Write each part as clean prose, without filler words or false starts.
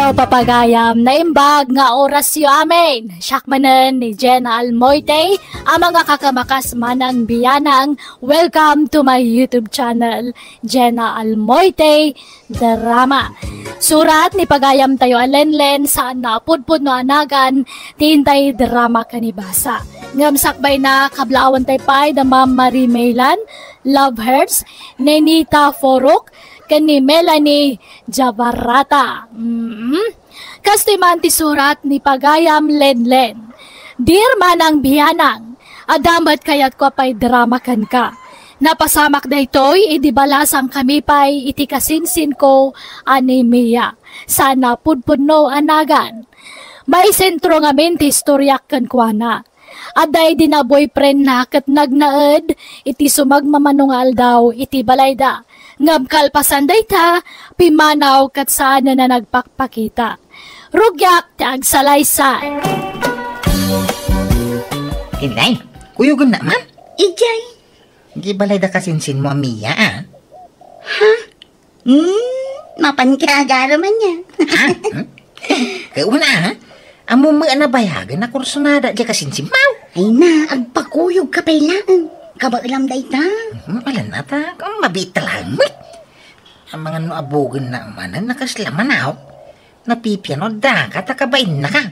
Ikaw papagayam na imbag nga oras yu amin. Syakmanan ni Jenna Almoite, ang mga kakamakas manang biyanang. Welcome to my YouTube channel, Jenna Almoite Drama. Surat ni pagayam tayo alenlen saan napudpud no anagan, tintay drama kanibasa. Ngamsakbay na kablawan tay pay da Ma'am Marie Maylan, Love Hurts, Nenita Forok, kani Melanie Jabarata. Kastiman ti surat ni pagayam Lenlen. Dear manang biyanang, adamat kayat ko pa'y drama kan ka. Napasamak da ito'y idibalasang kami pa'y iti kasinsin ko anemia. Sana pudpudno anagan. May sentro ngamin ti istoryak kan kuana. Aday din na boyfriend na kat nagnaed, iti sumagmamanungal daw, iti balay da. Ngam kalpasan day ta, pimanaw kat saan na nagpakpakita. Rugyak ti agsalaysay. Inay, kuyugan naman. Ijay. Gibalay da kasinsin mo, Mia, ah? Ha? Mapankaagara man yan. Ha? Kaya una, ha? Amo mo na bayagan na kursunada di kasinsin mo. Ay na, agpakuyog ka pailaan. Kabailam day ta. Mapalan na ta, kung mabita lang. Ang mga noabugan na manan nakaslaman ako. Napipiano da ka, takabain na ka.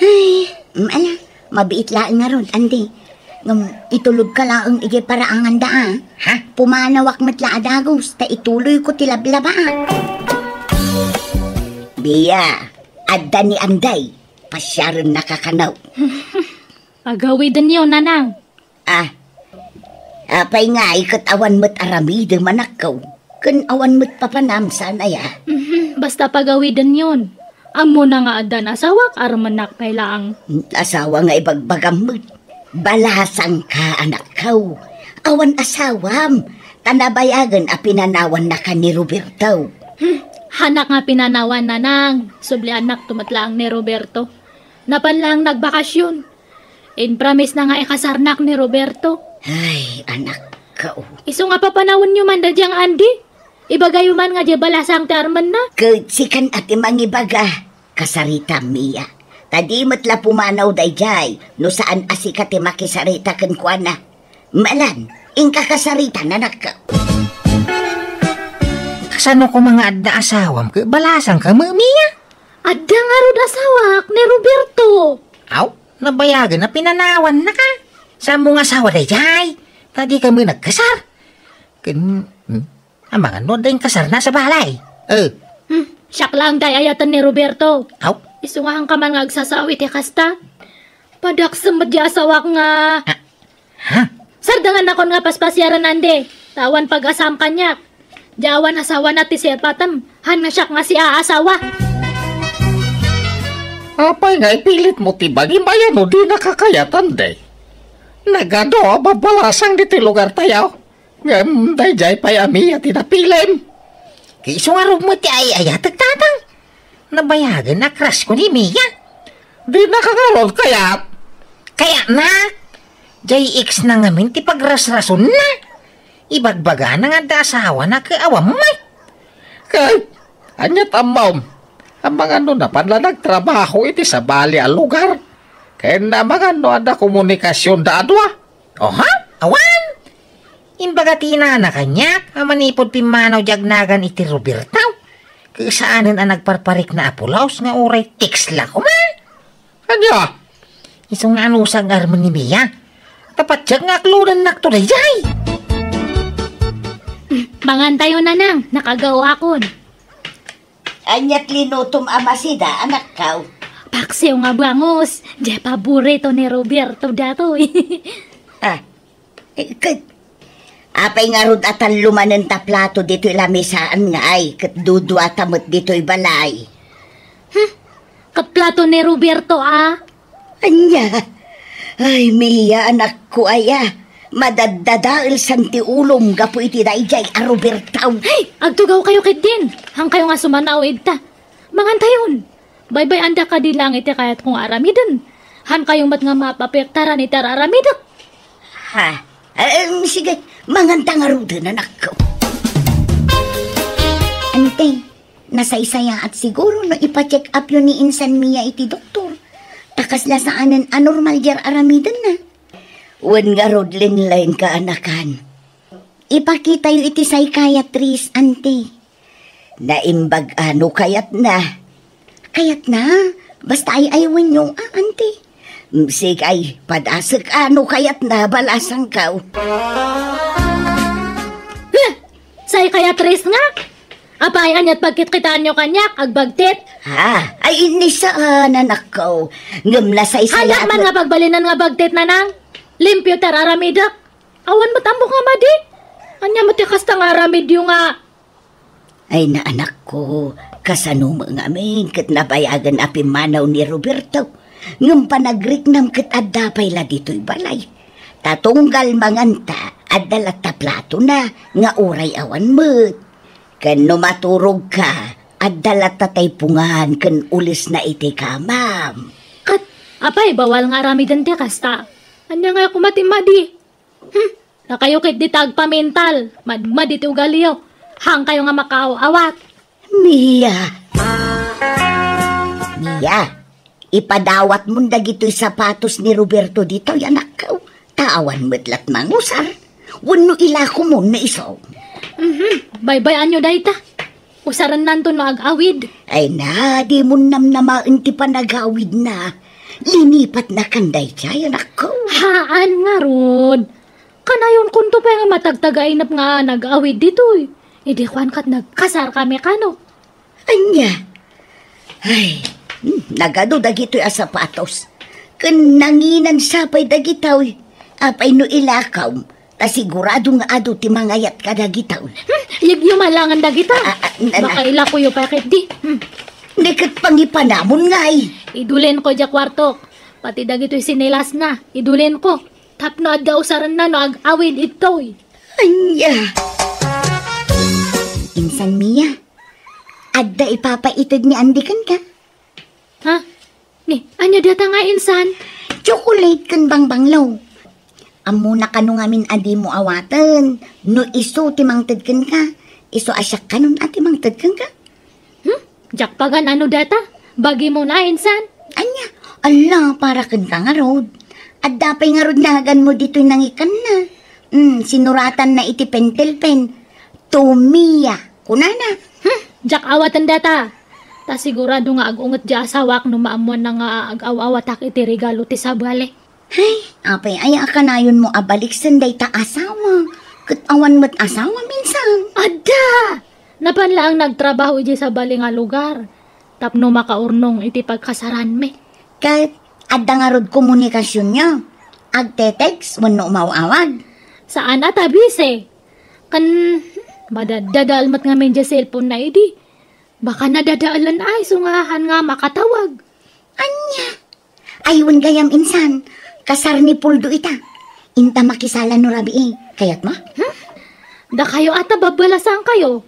Ay, ala, mabiit lang nga ron, andi. Itulog ka lang ang igi paraangan da, ah. Ha? Pumanawak matla adagos, ta ituloy ko tilablaba. Biya, adda ni Anday, pasyaron nakakanaw. Agawi din yun, nanang. Ah, apay nga, ikat awan mo't aramide manakaw. Kun awan mo't papanam sana ya. Basta pagawi din yun. Amo na nga adan asawak armanak pailaang. Asawa nga ibagbagam mo't. Balasang ka, anak kaw. Awan asawam. Tanabayagan a pinanawan na ka ni Roberto. Hanak nga pinanawan, nanang. Subli anak tumatlaang ni Roberto. Napanlang nagbakasyon. In promise na nga ikasarnak ni Roberto. Ay, anak kaw. Iso nga papanawon nyo man da diyang Andy. Ibagayo man nga di balasang ti arman na. Sikan at imang ibaga. Kasarita, Mia. Tadi matla pumanaw day jay. No saan asika ti makisarita kan kuana. Malan, ingka kasarita na nakaw. Kasano ko mga adda asawam ka, balasang ka, Mia? Adda nga rod asawak ni Roberto. Aw, nabayagan na pinanawan na ka. Sa mong asawa day jay. Tadi kami nagkasar. Ang mga no dahil kasar na sa balay. Siyak lang day ayatan ni Roberto. Aw? Isungahan ka man nga agsasawit ya kasta. Padaksamad di asawak nga. Ha? Sardangan akon nga paspasyaran ande. Tawan pag-asam kanyak. Diawan asawa na ti sepatam. Han nga siyak nga si aasawa. Apay nga ipilit mo tibag imayan o di nakakayatan day. Nagado babalasang di ti lugar tayo. Ngam day jay pay ami at inapilim. Kaiso nga rin mo ti ayatag tatang. Nabayagan na crush ko ni Mia. Di nakakaroon kaya. Kaya na. Jay X na ngamin ti pagrasrason na. Ibagbaga na nga da asawa na kaawam mo. Kay, anyat amam. Ang mga na panla nagtrabaho iti sa bali ang lugar. Kaya na mga ada komunikasyon da adwa. O ha? Awan? Imbaga tinana kanyak, manipod pimanaw jagnagan iti Roberto. Kaya saanin ang nagparparik na apulaos nga oray text lang ko ma. Anya? Isang anusang arman ni Mia. Tapat jag nga aklunan naktuloy jay. Mangantayo na nang, nakagawa akon. Anyat linutom amasida, anak kaw. Paksiw nga bangos, di paborito ni Roberto dato. Apay nga rod atan lumanen ta plato dito ilamisaan nga ay, kat dudu atamot dito ibalay. Kaplato ni Roberto Anya, ay Mia anak ko madadadail santi ulom gapo iti daijay a Roberto. Hey, agtugaw kayo kit din. Hang kayo nga sumanaw idta. Mangantayon. Bye-bye anda ka di lang iti kayat kong aramiden. Han kayong mat nga mapapektaran iti aramidot. Ha? Sige, manganta nga rudo na nako. Antay, Nasaysaya at siguro no ipa-check up yun ni Insan Mia iti doktor. Takas la saanan anormal jar aramidan na. Wan nga rodlin lain ka anakan. Ipakita yu iti psychiatrist, ante. Naimbag ano kayat na. Kayat na, basta ay aywan yung ante. Sige ay, padasag ano kayat na balasang kaw. Psychiatrist nga? Apay anyat pagkit-kitaan nyo kanyak, agbagtit. Ha, ay inisaan anak ko. Ngam na sa isa Hayak man nga pagbalinan nga bagtit na nang. Limpyo tararamidak. Awan mo tambok nga madi. Anya mo tikas ta nga ramidyo nga. Ay na anak ko, kasano mga amin kat nabayagan api manaw ni Roberto. Ngam panagriknam kat adapay la dito'y balay. Tatunggal manganta at dalat ta plato na nga uray awan mo't. Kan maturog ka, at dalat tatay pungan kan ulis na iti ka, ma'am. Kat, apay, bawal nga ramidan ti kasta. Anya nga kumatimadi. Na kayo kit ditag pamintal. Madmad iti ugaliyo. Hang kayo nga makaaw-awat. Mia, ipadawat mo dagito'y sapatos ni Roberto dito, anak ko. Tawan mo't mangusar. Wano ilako mo na iso. Baybayan nyo dahi ta. Usaran nanto no ag-awid. Ay na, di mo namnamaan ti panag-awid na. Linipat na kanday siya, anak ko. Haan nga ron. Kanayon kunto pa nga matagtagainap nga nag-awid dito eh. Idi kwan kat nagkasar kami kano. Anya. Ay, nagado dagito'y asapatos. Kan nanginan sapay dagitaw. Apay no ilakaw. Tasigurado nga ado ti mangayat ka dagitaw. Yagyo malangan dagita. Baka ila ko yung pakit di. Nekat pangipanamon nga eh. Idulin ko dya kwarto. Pati dagito'y sinilas na. Idulin ko. Tapno at gausaran na no ag-awid ito'y. Anya. Insan Mia, adda ipapaitid ni Andikan ka. Ha? Ni, anya data nga insan? Chocolate kan bang banglaw. Amo na kanu ngamin adi mo awatan. No iso timangtad kan ka. Iso asyak kanun at timangtad kan ka. Jakpagan ano data? Bagi mo na insan? Anya, ala para kan ka nga rod. At dapay nga rod nahagan mo dito'y nangikan na. Sinuratan na iti pentel pen. Tumia, kunana. Jak awatan data. Ta sigurado nga agunget di asawak no maamuan na nga ag-awawatak iti regalo ti sabale. Ay, apay aya ka na yun mo abalik sanday ta asawa. Katawa mo't asawa minsan. Ada! Napanla ang nagtrabaho iti sa bali nga lugar. Tapno makaurnong iti pagkasaran me. Kahit adda nga rod komunikasyon niya. Agte-text, wano umawawag. Saan atabis eh? Kan madadalmat nga medya cellphone na idi. Baka nadadaalan ay sungahan nga makatawag. Anya? Aywan gayam insan. Kasar ni Puldo ita. Inta makisala no rabi eh. Kayat mo? Da kayo ata babalasan kayo.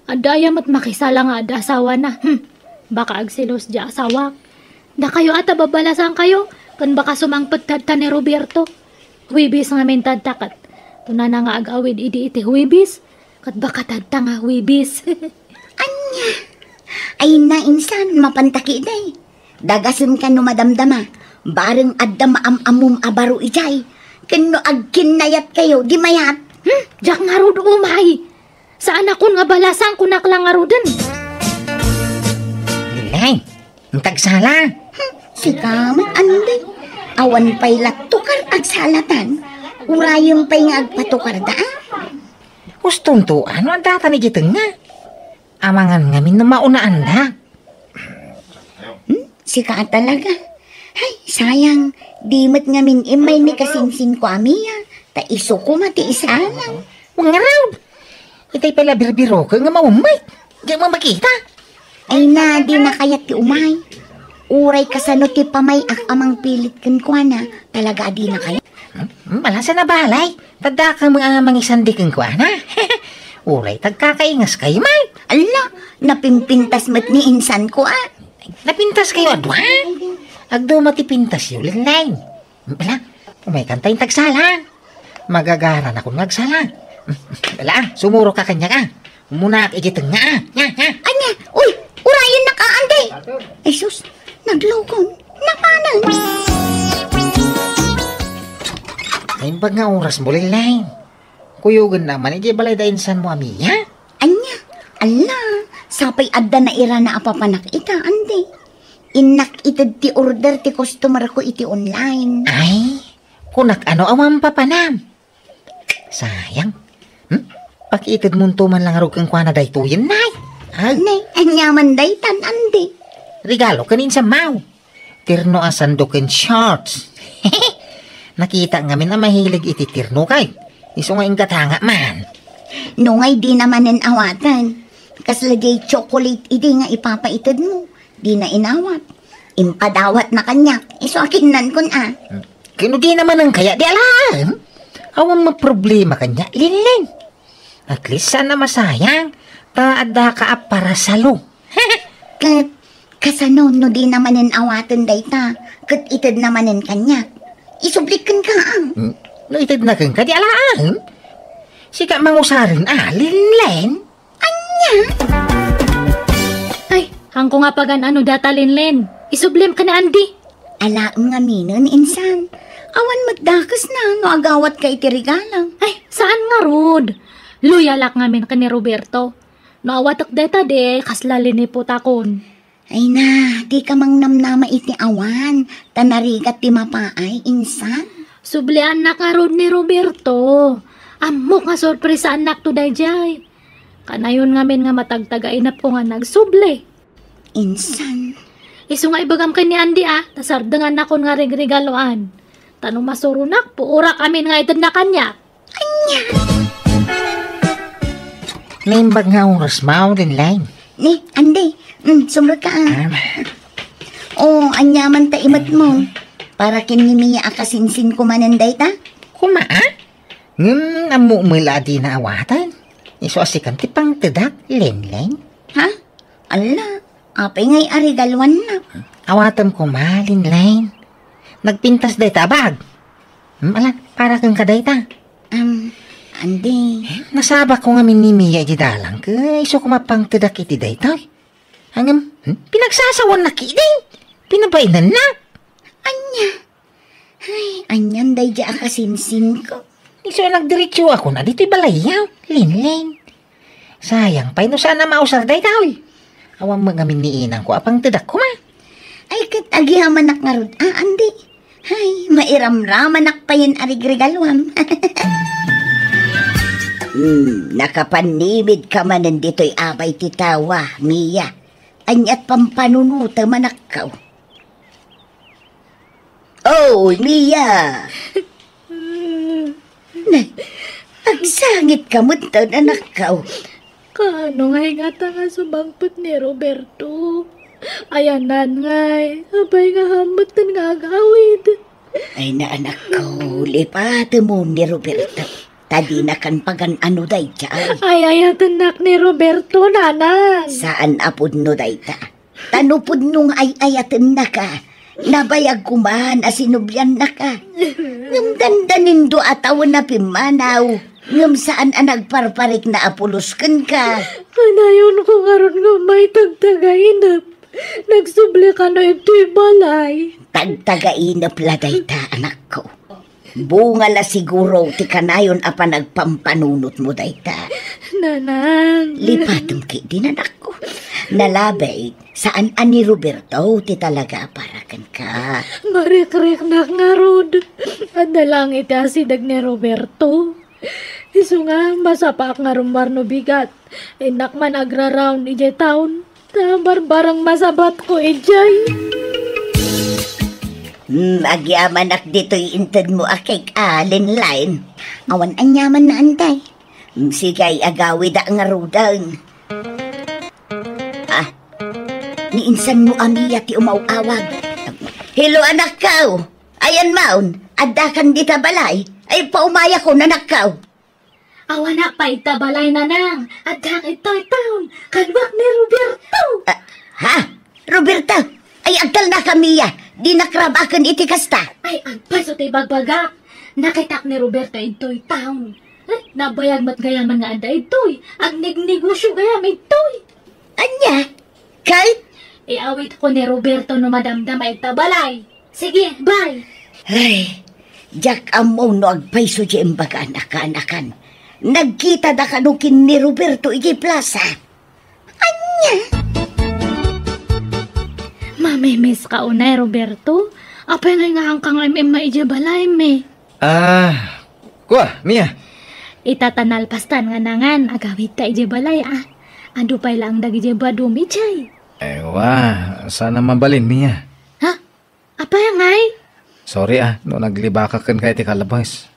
Adayam at makisala nga ada asawa na. Baka agsilos di asawa. Da kayo ata babalasan kayo. Kan baka sumangpet tadta ni Roberto. Huibis nga mentadtakat. Tuna na nga agawid iti huibis. Kat baka tadta nga huibis. Anya? Ay na insan, mapantaki day. Dagasim ka no madamdama. Bareng adda maam-amum abaro ijay. Kano agkinayat kayo, di mayat. Jak nga rod umay. Saan ako nga balasang kunak lang nga rodan? Lilay, ang tagsala. Si kamat anday. Awan pa'y latukar agsalatan. Urayong pa'y nga agpatukar daan. Gustong to, ano ang data ni Jiteng nga? Amangan ngamin na maunaan da. Si ka talaga. Ay, sayang. Dimot ngamin imay ni kasinsing ko amiya. Ta iso ko mati isa lang. Huwag nga raw. Itay pala birbiro ko nga maumay. Di mo makita. Ay na, di na kayat ti umay. Uray kasano ti pamay amang pilit kan ko na. Talaga di na kayat. Malasa na balay. Tada ka mga mangisandikin ko na. Uray, tagkakaingas kayo, may. Ala, napimpintas mat ni insan ko Napintas kayo, adwa. Agdo matipintas yun, Lilay. Bala, may kantay tagsala. Magagaran ako nagsala. Bala, sumuro ka kanya ka. Muna at igitang nga. Anya, uy, Ay sus, naglukon. Napanan. Ay, bag nga oras mo, Linlain. Kuyugan naman, ije balay da insan mo, amiya. Anya, ala, sapay adda na ira na apapanak ita, ande. Inak itad ti order ti customer ko iti online. Ay, kunak ano awang papanam. Sayang. Pakiitid mo man lang arog kang kwa na daytuyin, nay. Ay, Nay, anyaman daytan, ande. regalo kanin sa mau. Tirno ang sandukin shorts. Nakita nga min na mahilig iti tirno kay. Iso nga ingatanga man. Nungay di namanin awatan. Kaslagay chocolate idi nga ipapaitid mo. Di na inawat. Impadawat na kanyak. Iso akin kun ah. Kino di naman ang kaya di alam. Awang maproblema kanya, Linlin. At least sana masayang. Taada ka para salo. Kasano no di namanin awatan dayta. Kat itid namanin kanyak. Isublikan ka ang. Naitid na kang ka di alam. Sika mangusarin Linlin. Ay, hangko nga pagan ano data, Linlen. Isublim ka na, Andy. Alaam nga minon, insan. Awan magdakas na, no agawat ka iti regalang. Ay, saan nga, Rod? Luyalak ngamin ka ni Roberto. Naawatak deta de, kaslalin ni putakon. Ay na, di ka mang namnama iti awan. Tanarigat ti mapaay, insan. Subli anak nga, Rod, ni Roberto. Amok nga sorpresa anak to dayjay. Kanayon ngamin nga matagtagainap ko nga nagsubli. Insan. Isu nga ibagam kay ni Andy tasardangan na kon nga regregaloan. Tanong masurunak, puurak amin nga itad na kanya. Naimbag nga oras mao, Linlin. Ni, ande, sumrag ka ah. Oh, anyaman ta imat mo. Para kinimiya akasinsin ko mananday ta. Kuma, namumula di na awatan. Iso asikan ti pang tedak, Linlin. Ha? Ala, apay ngay arigalwan na. Awatam ko ma, Linlin. Nagpintas day tabag. Alam, para kang kadayta. Ande. Nasaba ko nga minimiya di dalang ka. Iso ko mapang tedak iti dayta. Hanggang, pinagsasawan na kiding. Pinabainan na. Anya. Ay, anyan day di akasinsin ko. Iso nagdiretso ako na dito'y balayaw, Linlin. Sayang pa, no sana mausar day tao. Awang mga miniinang ko apang tedak ko ma. Ay, katagihaman nak nga rod. Ande. Ay, mairamraman nakpayin arigregalwam. Nakapanimid ka man nandito'y abay titawa, Mia. Anyat pampanunuta manakaw. Oh, Mia! Agsangit ka mo ito, nanakaw. Kano nga ingata nga subangput ni Roberto. Ayanan ngay, abay nga hamot nga agawid. Ay na anak ko, lipate mo ni Roberto. Tadi na kan pagan ano day dyan. Ay ayatanak ni Roberto, nanan. Saan apod no day ta? Tanupod nung ay ayatan na ka. Nabayag kuman asinubyan na ka. Ngam dandanin do atawan na pimanaw. Ngam saan ang nagparparik na apuluskan ka. Kanayon ko ngaron nga may tagtagainap. Nagsubli ka na ito'y balay. Tagtagainap laday ta, anak ko. Bunga la siguro ti kanayon apa nagpampanunot mo day ta. Nanan. Lipatom ki din anak ko. Nalabay, saan ani Roberto ti talaga parakan ka. Marik-rik na nga, Rod. Ada lang itasidag ni Roberto. Isu nga, masapak nga rumbar no bigat. Inak man agra-round ijay town. Barbarang masabat ko ijay. Agyaman ak dito'y intad mo akik Linlin. Awan anyaman na antay. Sigay agawi da nga rudang. Niinsan mo amiya ti umawawag. Hello anak kaw. Ayan maun, adakan di balay. Ay paumaya ko nanakaw. Awa na pa itabalay na nang. Adang ito'y town. Kalwak ni Roberto. Ha? Roberto? Ay agtal na kamiya. Di nakrabakan iti kasta. Ay, ang paso tayo bagbagak. Nakitak ni Roberto ito'y town. Ay, nabayag mat gayaman nga anda ito'y. Ang nignegosyo gayam ito'y. Anya? Kahit? Iawit ko ni Roberto no madamdam ay tabalay. Sige, bye. Ay, jak amo no agpaiso di imbaga anak-anakan. Nagkita da kanukin ni Roberto iji plaza. Anya? Mamimiss ka unay, Roberto. Apay nga hangkang iji balay me. Kuha, Mia. Itatanalpastan nga nangan, agawit ta iji balay Ando pa'y lang dagi badumi, chay. Sana mabalin, Mia. Ha? Apay ngay? Sorry no naglibakakan kay ti kalabas.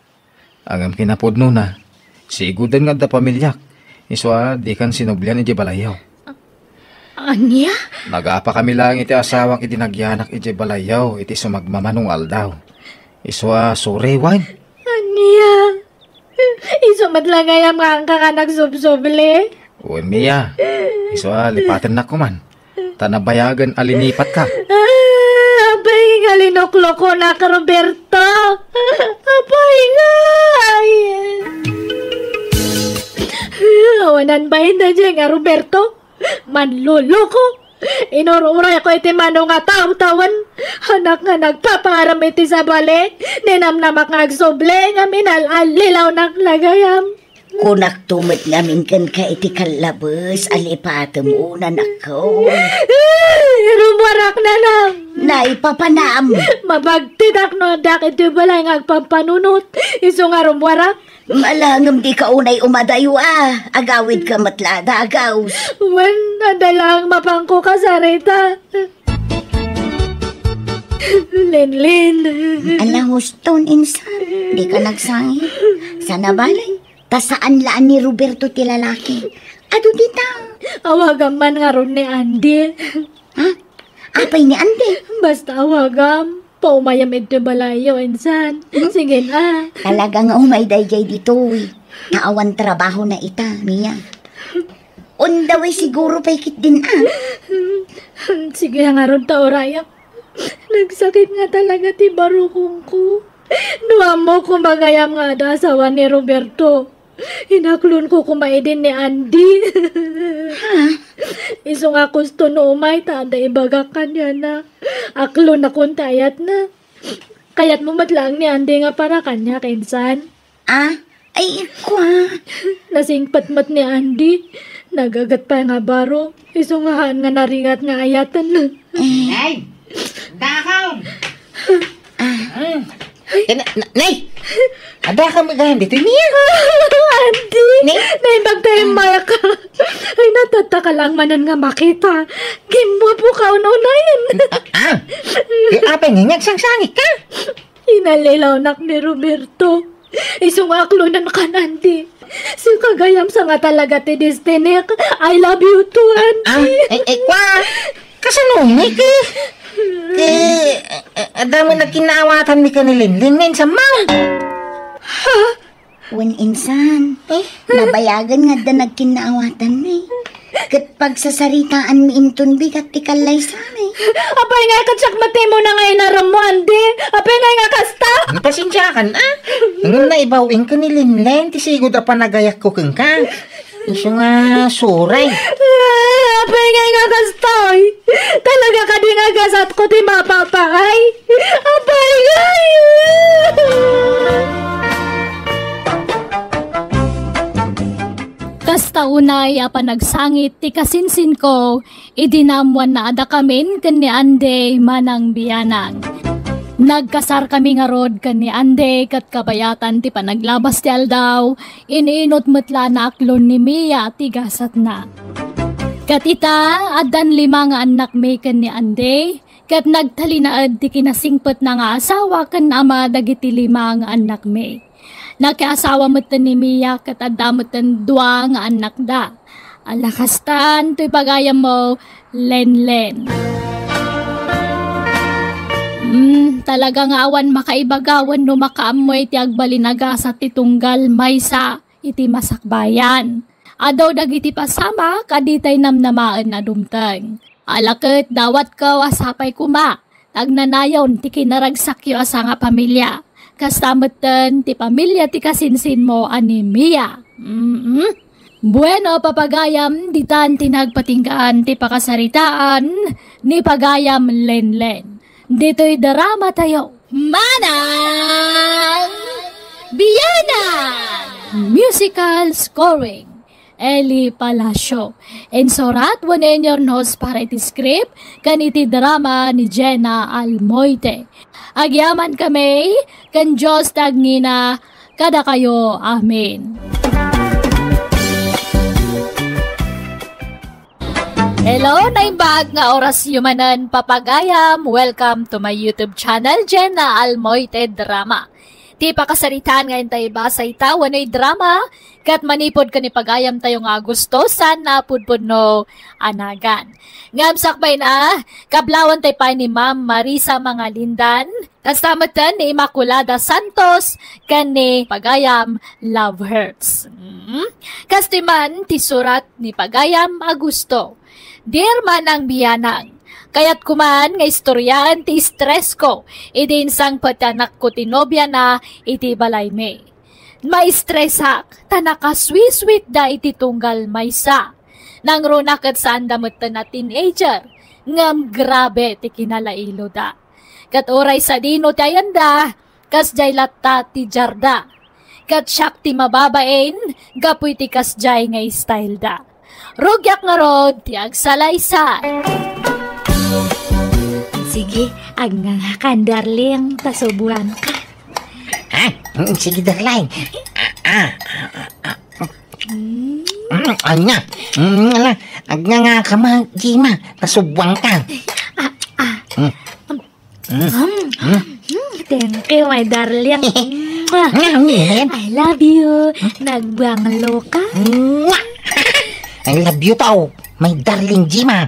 Agam kinapod na. Sigudan nga da pamilyak. Iswa, di kan sinublian iji balayaw. Anya? Nag-aapa kami lang iti asawak iti nagyanak iti balayaw iti sumagmamanong aldaw. Iswa, sorry, Wan. Anya? Isumat lang ngayam nga ang kakanak subsuble. Uy, Mia. Iswa, lipatin na ko man. Tanabayagan alinipat ka. Abay nga linoklo ko na ka, Roberto. Abay nga. Awanan ba na dyan nga, Roberto? Manlulo ko. Inururay ako iti manong nga taw-tawan. Anak nga nagpaparam iti sa balik. Ninamnamak nga agsoble nga minal-alilaw naglagayam. Kunak tumit namin kan ka iti kalabas, alipatam unan ako. Rumarak na lang. Naipapanam. Mabagtidak no dak iti balay nga agpapanunot. Iso nga rumarak. Malangam di ka unay umadayo agawid ka matlada agaws. Wan, nadalang mapangko ka sa reta. Lenlen. Alang huston insan, di ka nagsangi. Sana balay. Tasaan laan ni Roberto ti lalaki. Ado dita. Awagam man nga ron ni Andy. Ha? Apay ni Andy? Basta awagam. Paumayam ito balayo, insan. Sige na. Talaga nga umayday jay dito Naawan trabaho na ita, Mia. Undaway siguro paikit din Sige nga ron ta, Oraya. Nagsakit nga talaga ti barukong ko. Nuwa mo kumagayam nga da asawa ni Roberto. Hinaklon ko kumaidin ni Andy. Iso nga gusto no umay tada ibagakan niya na. Aklon na kuntayat na. Kayat mo matlang ni Andy nga para kanya kinsan. Ay kwa. Nasingpatmat ni Andy. Nagagat pa nga baro. Iso nga haan nga naringat nga ayatan na. Nay! Dakaw! Nay! Ada ka magahan dito niya. Andy! Naibag tayo maya ka. Ay natataka lang manan nga makita. Kimwa po ka ununayan. Apa nga nagsangsangit ka? Inalilaw nak ni Roberto. Isungaklo na Andy. Si kagayam sa nga talaga ti Destiny. I love you too, Andy. Kwa! Kasanungay ka? Adamo na kinawatan ni kanilin sa mount. Ha? Wen insan. Nabayagan nga da nagkinaawatan Kat pagsasaritaan mi inton bigat tikalay sa amin. Apay nga katsak mati mo na ngayon naram mo, Andy. Apay nga kasta. Pasensya ka na. Ngayon na ibawin ka ni Linlen. Tisigod pa nagayak ko kang ka. Iso nga suray. Apay nga kasta. Talaga ka di nga gasat ko ti mapapakay. Apay nga. Kasta unay nagsangit ti kasinsin ko, idinamwan na ada kamin kan ni Ande manang biyanang. Nagkasar kami nga rod kan ni Ande kat kabayatan ti panaglabas ti aldaw, iniinot metla na aklon ni Mia ti gasat na. Kat ita, adan 5 nga anak may kan ni Ande, kat nagtalinaad ti kinasingpet na nga asawa kan ama dagiti 5 nga anak may. Nakiasawa mo ni Mia kat adamot 2 nga anak da. Alakastan, to'y pagayam mo, Lenlen. Talaga nga awan makaibagawan no makaamoy ti agbalinaga sa titunggal maysa iti masakbayan. Adaw dagiti pasama kaditay namnamaan na dumtang. Alakit dawat ka asapay kuma. Tagnanayon ti kinaragsakyo asa nga pamilya. Kastamatan ti pamilya ti kasinsin mo ani Mia. Bueno, papagayam, ditan tinagpatinggaan ti pakasaritaan ni pagayam Lenlen. Dito'y drama tayo. Manang Biyana! Musical scoring. Eli Palacio. Ensorat wanenyor nos para iti script kaniti drama ni Jenna Almoite. Agyaman kami, kan Diyos tagnina, kada kayo. Amen. Hello, naimbag nga oras yumanan papagayam. Welcome to my YouTube channel, Jenna Almoite Drama. Ti pakasaritaan ngayon tayo ba sa itawan ay drama, kat manipod ka ni pagayam tayo nga gusto, sana pudpud no anagan. Ngamsakbay na, kablawan tayo pa ni Ma'am Marisa Mangalindan, kastamatan ni Immaculada Santos, kan ni pagayam Love Hurts. Kastiman, ti surat ni pagayam Agusto. Dear Manang Biyanang, kaya't kuman nga istoryan ti stress ko, idin sang patanak ko tinobya na iti balay me. Ma-stressak, tanaka sweet da iti tunggal maysa. Nang runakat saan damot na teenager, ngam grabe ti kinalailo da. Kat oray sa dino tayanda, kas jay latta ti jarda. Kat siyak ti mababain, gapoy ti kas jay nga style da. Rugyak nga rod, ti agsalaysay. Sige, agnganghakan, darling, tasubuan ka. Sige, darling. Anya, agnganga ka Jima, tasubuan ka. Thank you, my darling. I love you. Nagbangalo ka? I love you tao, my darling Jima.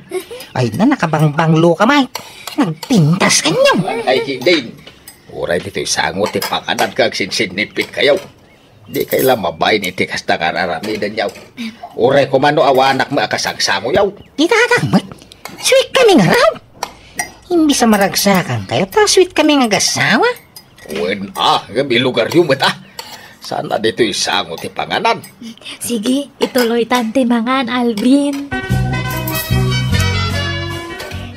Ay na nakabangbanglo ka, may. Nagpintas ka niyo. Ay, hindi. Uray dito'y sangot, ipakanan ka, sinsinipit kayo. Di kaila mabay ni tikas na kararamidan yaw. Uray kumano awanak mo akasagsamo yaw. Di tatakmat. Sweet kami nga raw. Imbis sa maragsakan kayo, ta sweet kami nga gasawa. Wen gabi lugar yung mata. Sana dito'y sangot, ipanganan. Sige, ituloy tante mangan, Alvin.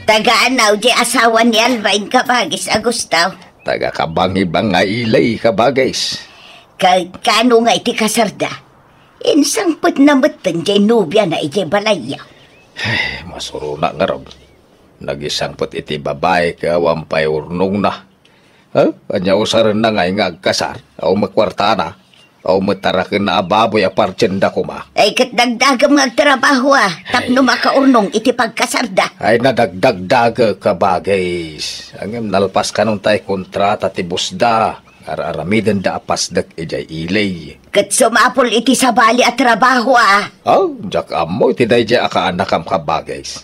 Taga-anaw di asawa ni Alvin kabagis, Agustaw. Taga-kabangibang nga ilay kabagais. Kano nga iti kasarda? Insangpot na matan di nubya na iti balaya. Masuro na nga raw. Nagisangpot iti babae ka wampay urnong na. Anya usaran na nga agkasar. Aw makwarta na. Aw matarakin na ababoy apartsyenda ko ma. Ay kat dagdagam nga agtrabaho tapno makaurnong iti pagkasarda. Ay nadagdagdaga kabagais. Ang nalpas ka nung tay kontrata ti busda. Araramidan da apasdak ijay ilay. Kat sumapol iti sabali at trabaho Jak amoy ti day jay akaanakam kabagais.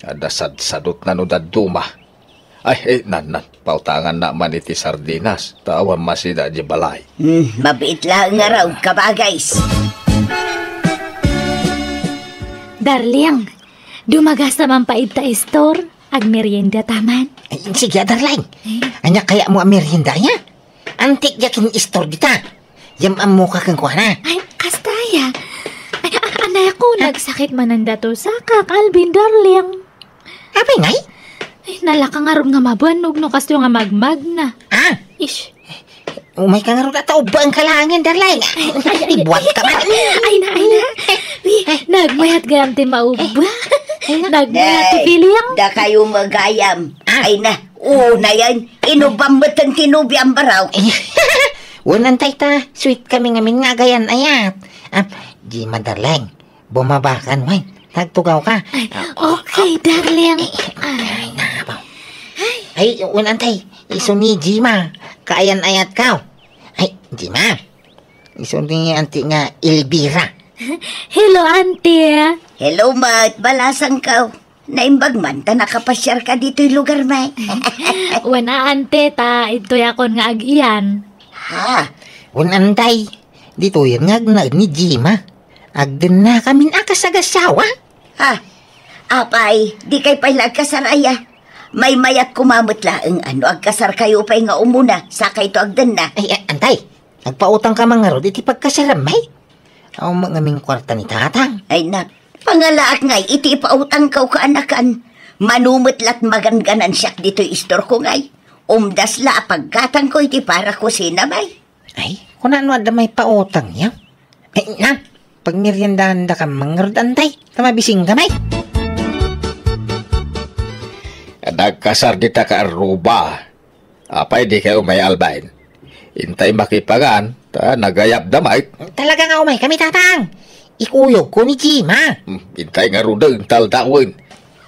Adasad-sadot na no daduma. Ay, nan, pautangan na man iti sardinas. Tawan masida di balay. Mabait lang nga raw, kabagais. Darling, dumagas naman pa ita store. Agmerienda taman. Ay, sige, darling. Anya kaya mo ang merienda niya? Antik yakin istor dita. Yam ang mukha kang kuha na. Ay, kastaya. Ay, anay ako, nagsakit mananda to sa Alvin, darling. Apay ngay? Ay, nalaka nga rin nga mabanog no kasto nga magmag na. Ish. Umay ka nga rin at ba ang kalangin, darling? Ibuat ka man. Ay na. Nagmayat gayam ti mauba. Nagmayat ti Piliang. Da kayo magayam. Ay na, una yan. Inubang matang tinubi ang baraw. Unantay ta, sweet kami ngamin nga gayan ayat. Jima, darling, bumabakan, way. Tagtugaw ka. Okay, darling. Ay, nabaw. Ay, unantay, iso ni Jima, kaayan ayat ka. Ay, Jima, iso ni auntie nga Elvira. Hello, auntie. Hello, mat. Balasang ka. Naimbag man, ta nakapasyar ka dito'y lugar, may. Wana, auntie, ta ito yakon nga agiyan. Unantay, dito yan nga ni Jima. Agden na kami akasagasawa. Apay, di kay pa'y agkasaraya. May mayat kumamot laeng agkasar kayo pa'y nga umuna. Saka ito agden na. Ay, antay, nagpautang ka mga rod, iti pagkasaramay. Sa umangaming kwarta ni tatang. Ay na, pangalaak ngay, iti pautang kau kaanakan. Manumutlat maganganan siya dito istor ko ngay. Umdasla pagkatang ko iti para ko sinamay. Ay, kung ano ada may pautang niya. Ay, na, pag meriendahan da ka mangarod antay, tamabising kamay. Nagkasar kita ka aruba. Apay di kayo may albain. Intay makipagan, nagayap damay. Talaga nga umay kami tatang. Ikuyog ko ni Jima. Intay nga rudeng taldawin.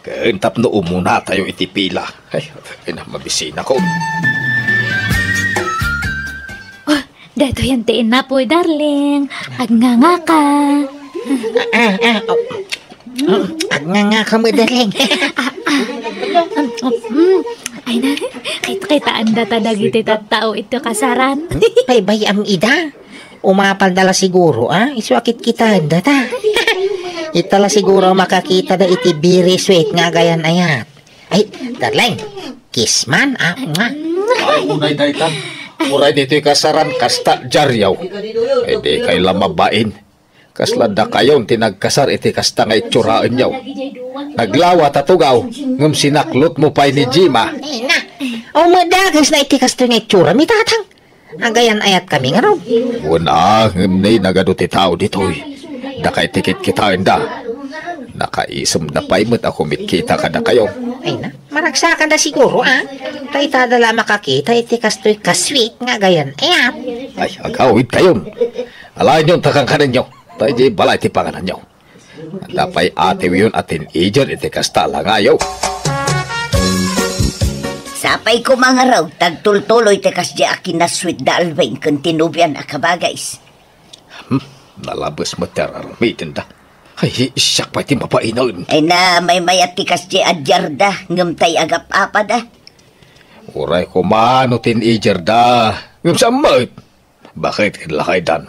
Kaintap no umuna tayo itipila. Ay, mabisina ko. Dato yan tiin na po, darling. Agnganga ka. Agnganga ka mo, darling. Ay na, kita anda tadagiti tattao ito kasaran. Paybay ang ida. Umapal dala siguro, Isuakit kita anda ta. Itala siguro makakita da iti biri sweet nga gayan ayat. Ay, darling, kiss man, Ay, unay daytan. Uray dito kasaran kasta jaryaw. Ay, di kay lamabain. Kaslada kayon tinagkasar iti kasta nga itsuraan yaw. Naglawa tatugaw, ngum sinaklot mo pa'y ni Jima. Ay na, madagas na iti kasto nga itsura, mi tatang. Agayan ayat kami nga raw. Una, ngum ni nagaduti tao dito'y. Dakay tikit kita inda. Nakaisem na paimot ako mitkita ka na kayo. Ay na, maragsakan na siguro, Tay tadala makakita iti kasto'y kasweet nga gayan ayat. Ay, agawid kayon. Alain yung takang kanin nyo. Tayo di balay ti panganan nyo. Dapay atiw yun atin ijan iti kasta lang ayaw. Sapay ko mga raw, tagtultuloy tekas di akin na sweet da alvin kung tinubyan akabagays. Nalabas mo teraramitin da. Ay, isyak pa iti mapainaw. Ay na, may mayat tikas di adyar da, ngamtay agap-apa da. Uray ko manutin ijar da. Ngam samay. Bakit kinlakay dan?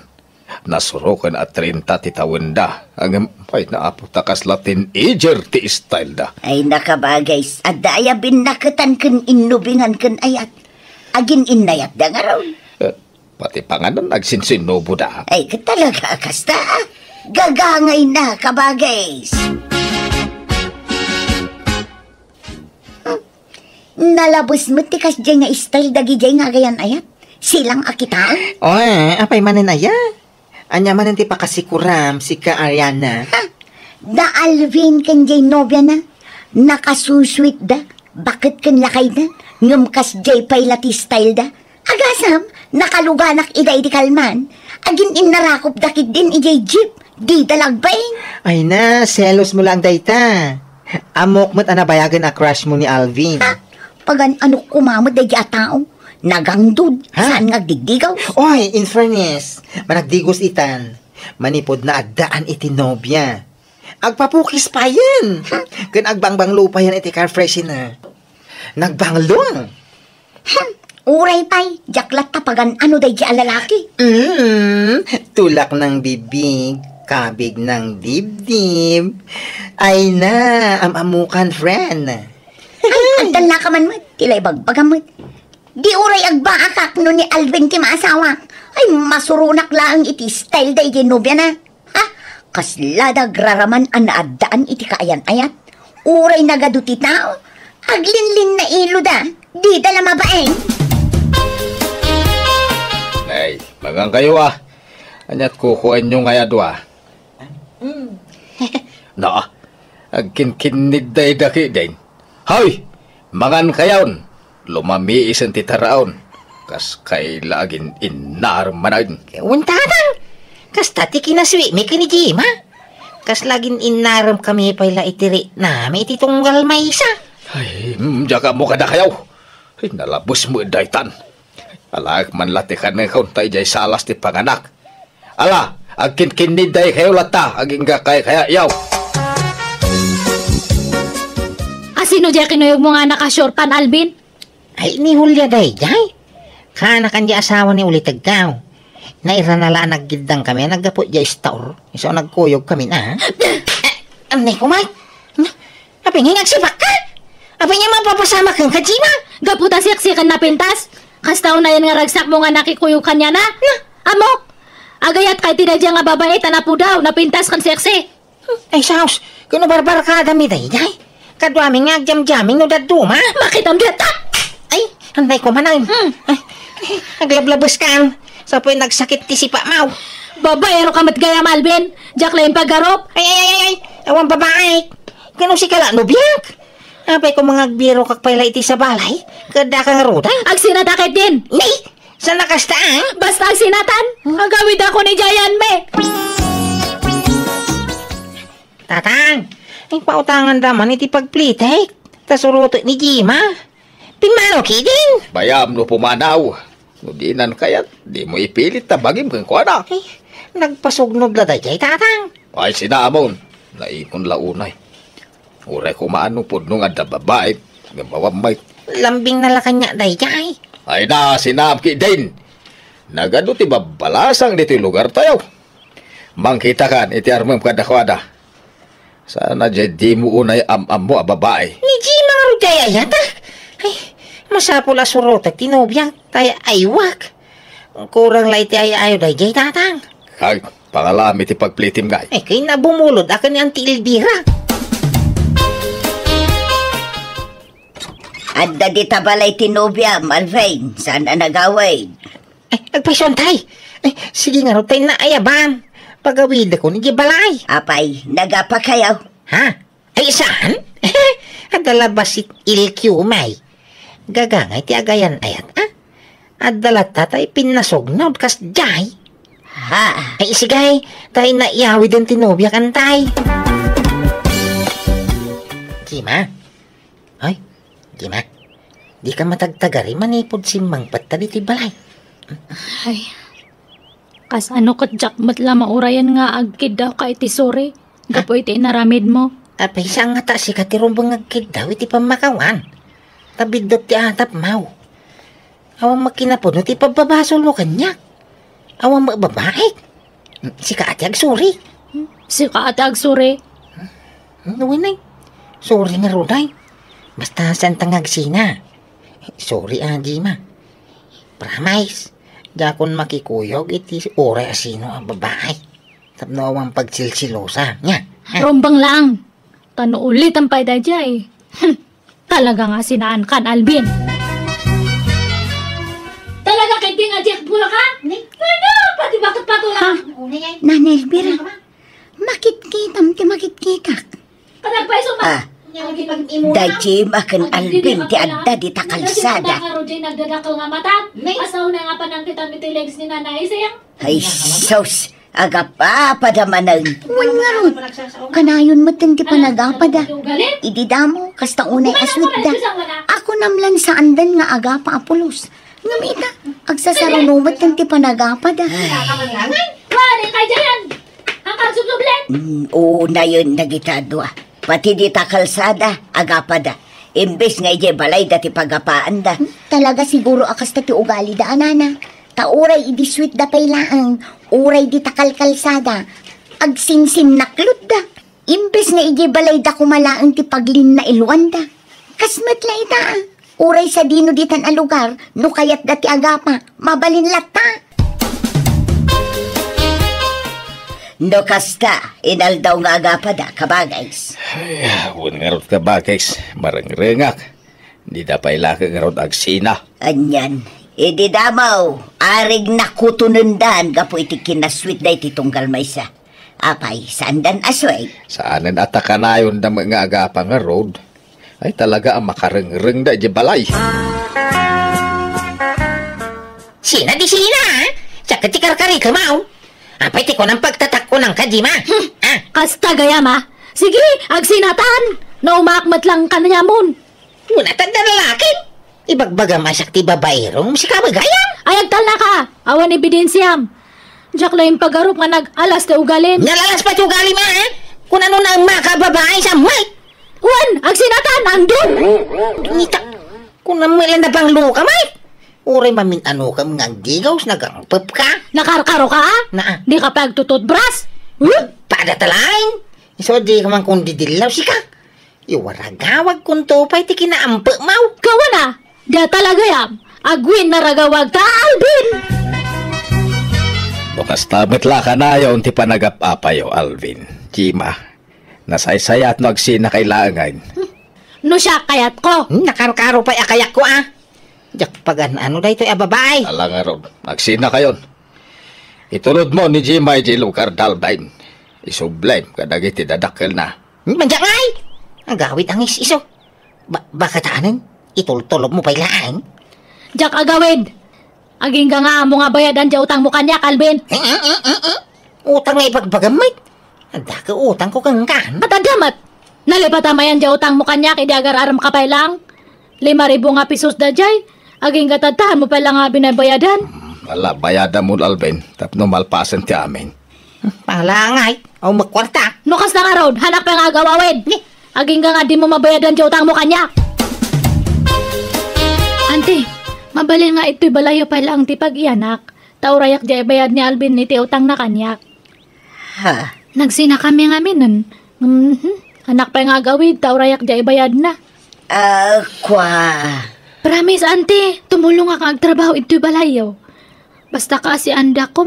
Nasurukan at 30 titawin da. Ang ay naapo takas latin ijar ti style da. Ay nakabagays, adaya binakatan kun inubingan kun ayat. Agin inayat da nga raw. Pati panganan nagsinsinubo da. Ay katalaga kasta. Gagangay na kabagays. Nalabos mo tikas dyan nga style dagi dyan nga gayan ayat. Silang akitaan. Oy, apay manan aya. Anya manan ti pakasikuram si ka Ariana. Da Alvin kan dyan nobya na. Nakasusweet da. Bakit kan lakay na? Ngumkas dyan paylati style da. Agasam, nakaluganak iday di kalman. Agin inarakop dakit din ijay jeep. Di dalagbain. Ay na, selos mo lang dayta. Amok mo't anabayagan a crush mo ni Alvin. Pagan ano kumamot day tao. Nagangdud. Saan nga digdigaw? Oy, in fairness, managdigos itan. Manipod na addaan iti nobya. Agpapukis pa yan. Kan agbangbang lupa yan iti car freshener. Nagbanglong. Uray pay, jaklat tapagan ano day alalaki. Tulak ng bibig, kabig ng dibdib. Ay na, amamukan friend. Ay, andan ka man mo, tilay bagbagan mo. Di uray agbaakak no ni Alvin ti maasawa. Ay, masurunak lang iti style day ginubya na. Ha? Kaslada graraman ang naadaan iti kaayan-ayat. Uray nagaduti tao. Aglinlin na ilo da. Di dala mabaeng. Ay, magang kayo Anyat kukuan nyo nga yadwa. Na, agkinkinid day daki din. Hoy, mangan kayon. Lumami isan titaraon. Kas kay lagin inarmanan. Untadang, kas tati kinaswi, may kinijima. Kas lagin inaram kami pala itiri na may titunggal may isa. Ay, jaga mo kada kayaw. Ay, nalabos mo daytan. Ala, manlatikan na kaun tayo jay salas ti panganak. Ala, agkinkinid day kayo lata, aging kay kaya yaw. Asino jay kinuyog mo nga nakasyurpan, Alvin? Ay, ni Julia day, jay. Kanakan di asawa ni Ulitagkaw. Nairanala naggidang kami, naggapo di store. So, nagkuyog kami na. Anay ko, Mike. Apay nga nagsibak ka. Apay nga mapapasama kang kajima. Gaputa siyaksikan na pintas. Kastaw na yan nga ragsak mo nga nakikuyog kanya na. Amok, Agayat kay tinadya nga babae tanapo daw, napintas kan seksi. Ay, saus, kuno barbar ka dami day, day. Kadwami nga jam-jamming no daduma. Makitam data! Ay, anday ko manay. Ay, aglablabas kan. Sa po'y nagsakit ti si Pa Mau. Babae, ka matgaya Malvin. Jack lang paggarop. Ay, awang babae. Kuno si kala no biyak. Apay ko mga biro kak pala iti sa balay. Kada kang ruda. Agsinatakit din. Nay, sa nakasta Basta agsinatan. Ang gawid ako ni Jayan me. Tatang, ay pautangan daman iti pagplitek. Tasuruto ni Jima. Pimano kidin. Bayam no pumanaw. No dinan kayat, di mo ipilit na bagim kang kuana. Ay, nagpasugnog na dayay, tatang. Ay sinamon, naikon launay. Uray ko maano po nung adda babae, gabawamay. Lambing na lakanya dayay. Ay na, sinabki din. Nagano ti babalasang dito lugar tayo. Mangkita kan, iti armam kada-kada. Sana dyan di mo unay am-am mo a babae. Ni Jima nga rudaya yata. Ay, masapul asurot at tinobyak. Tay aywak. Kurang lay ti ayayo dayay, tatang. Kag, pangalami ti pagplitim gay. Ay, kay nabumulod ako ni Auntie Elvira. Adda di tabalay tinobya, Malvain. Saan na nagaway? Ay, nagpasyon tay. Ay, sige nga rin tayo na ayaban. Pagawid ako ni Gibalay. Apay, nagapa kayaw. Ha? Ay, saan? Adala ba si Ilkyo may? Gagangay ti agayan ayat, ha? Adala tatay pinasognod kas jay. Ha? Ay, sigay, tayo na iyawi din tinobya kantay. Jima? Ay, Jima, di ka matagtagari manipod si Mang Patali ti balay. Ay, kas ano kat Jack matla maurayan nga agkid daw ka iti sore. Gapo iti inaramid mo. Apay siya nga ta si katirumbang agkid daw iti pamakawan. Tabidot ti atap mau. Awang makinapod no ti pababasol mo kanya. Awang magbabae. Si kaati agsuri. Si kaatag sore. Nawinay. Sorry nga runay. Basta santang agsina. Sorry Jima. Promise. Dakon makikuyog iti ore asino ang babae. Tapno awang pagsilsilosa. Nya. Rombang lang. Tano ulit ang payda jay. Talaga nga sinaan kan Alvin. Talaga kay di nga Jack pula ka? Ano? Pati bakit patulang? Nanay Elvira, makit-kitam ti makit-kitak. Panagpaiso ma. Dajim akan Alvin ti adda di takalsada. Nagdadakaw nga mata. Asaw na nga panang kita miti legs ni nanay sayang. Ay, sos, aga pa padamanang. Wangarot, kanayon mo ti panagapada. Idi damo, kasta unay aswit da. Ako namlan sa andan nga aga pa apulos. Ngamita, agsasarunumot ng ti panagapada. Wari kay Jayan. Ang kagsubsublet. Oo na yun nagitadwa. Pati di takalsada, agapada. Imbes nga ije balay dati pagapaan da. Talaga siguro akas ti ugali da anana. Tauray idi sweet da pailaan. Uray di takalkalsada. Agsinsin naklod da. Imbes nga ije balay da kumalaan ti paglin na iluan da. Kasmat la ita. Uray sa dino ditan a lugar. No kayat dati agapa. Mabalin lata. No kasta, inaldaw nga agapada, kabagays. Ay, huwag nga rot kabagays. Marangrengak. Di da paila ka nga rot agsina. Anyan, idi damaw, arig nakutunundan gapo iti kinasweet da iti tunggal maysa. Apay, sandan asway. Saanan atakanayon da mga agapa nga road. Ay talaga ang makarengreng da di balay. Sina di sina, ha? Tsaka ti karkari ka mau. Apay ti ko ng pagtatakko ng Kajima. Kasta gayama. Sige, agsinatan. Naumakmat lang ka na yamon. Muna tanda lalaki. Ibagbaga masak ti babaerong si kabagayam. Ay, agtal na ka. Awan ebidensyam. Jack lang yung paggarup nga nag-alas na ugalim. Nalalas pa ti ugali ma, ha? Kung ano na ang makababae sa may. Wan, agsinatan, andun. Nita, kung namulan na bang luka may. Uray mamintano ka mga digaws, nagangpap ka. Nakarkaro ka? Na, Di ka pagtututbras? padatalain. So di ka man kung didilaw si ka. Iwaragawag kung tupay ti kinaampa mau. Kawa na. Di talaga yam. Agwin na ragawag ta, Alvin. Lukas tamat la ka na yun ti panagapapayo, Alvin. Jima, nasaysaya at nagsina kailangan. No siya kayat ko. Nakarkaro pa akayak ko Jak pagan ano da ito babae. Ala nga ron, nagsina kayon. Itunod mo ni Jima iti lugar dalbain. Isublime kadagiti dadakkel na. Manjak ngay! Ang gawit ang iso. Baka taanin, itultulob mo pa ilaan. Jak agawid. Aging ka nga mo nga bayadan dya utang mo kanya, Calvin. Utang na ipagbagamit. Anda ka utang ko kang kan. Matadamat. Nalipatamayan dya utang mo kanya, kaya agar-aram ka pa lang. 5,000 nga pisos da jay. Aging katatahan mo pa lang nga binabayadan. Ala, bayadan mo, Alvin. Tapno malpasan ti amin. Palangay, o magkwarta. Nukas na nga ron, hanak pa nga agawawid. Aging ka nga di mo mabayadan dya utang mo kanya. Ante, mabalin nga ito'y balayo pa lang ti pag-iyanak. Taurayak dya bayad ni Alvin ni ti utang na kanyak. Ha? Nagsina kami nga minon. Anak pa nga agawid, taurayak dya bayad na. Kwa. Promise, ante, tumulong nga kang trabaho ito'y balayo. Basta kasi anda ko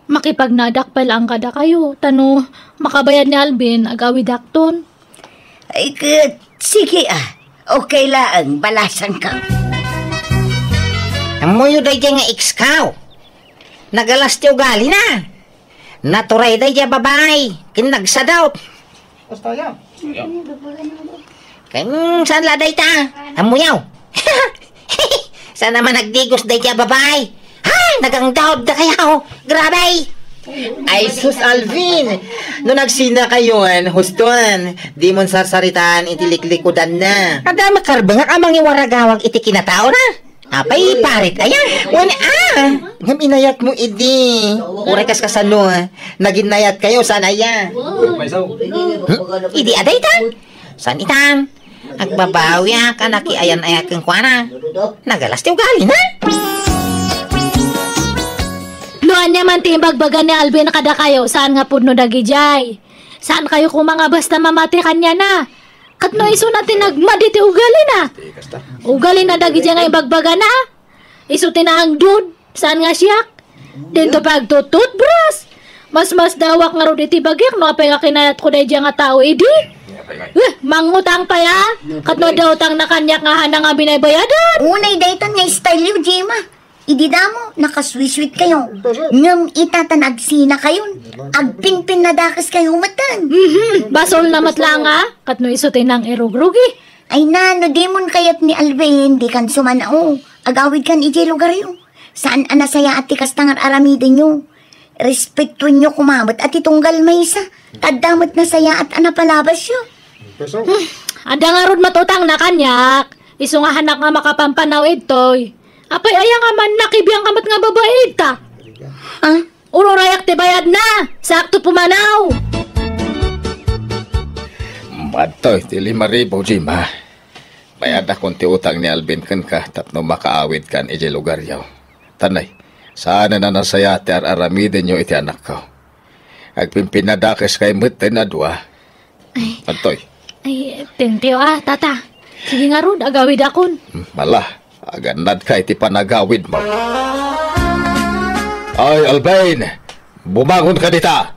makipagnadak pa lang kada kayo. Tano, makabayad ni Alvin, agawid akton. Ay, sige Okay lang, balasan ka. Amoy day dyan nga ikskaw. Nagalas ti ugali na. Naturay day dyan babae. Kinagsadaw. Saan la day ta? Amuyaw. Saan naman nagdigos day dyan babae? Hay! Nagangdawd na kayaw. Grabe! Ay, sus Alvin! No nagsina kayon, huston, di mon sarsaritan itiliklikkudan na. Kada makarba nga amang iwaragawag iti kinatao na. Apay parit ayan. Wan ngam inayat mo idi. Uray kas kasano, naginayat kayo sana ya. Idi aday ta? San itan? Agbabawi ka naki ayan-ayat kang kuana. Nagalas ti ugali na. Luan niya man timbagbagan ni Alvin na kada kayo. Saan nga po no dagijay? Saan kayo kung mga basta mamati kanya na? Katno iso natin nagmaditi ugali na. Ugali na dagijay nga ibagbagan na. Iso tinahang dud. Saan nga siyak? Dito pagtututbrush. Mas dawak nga ro diti bagyak. No apay nga kinayat ko dahi nga tao idi. Mangutang pa ya. Katno daw utang na kanyak nga hanang nga binabayadan. Unay dayton nga style yung Jima. Idi damo, nakaswiswit kayo. Ngam itatanagsi kayon. Agpinpin na dakas kayo matan. Basol na matlang nga. Katno isutin ng erugrugi. Ay nano, demon kayat ni Alvin, di kan sumanao. Agawid kan iti lugar yun. Saan anasaya at tikas tangar aramidin nyo. Respeto nyo kumamot at itunggal maysa. Tadamat na saya at anapalabas yun. Ada nga rod matutang na kanyak. Iso nga hanak nga makapampanaw itoy. Apay aya nga man nakibiyang kamat nga babae ta. Ha? Ururayak ti bayad na. Sakto pumanaw. Madtoy, ti 5,000, Jima. Bayad akong ti utang ni Alvin kan ka, tapno makaawid kan iti lugar yaw. Tanay, saan na nasaya ti aramidin nyo iti anak ko. Agpimpinadakes kay mutin na dua. Madtoy. Ay, tentiyo tata. Sige nga rod, agawid akon. Malah. Aganad ka iti panagawid mo. Ay, Alvin! Bumangon ka dita!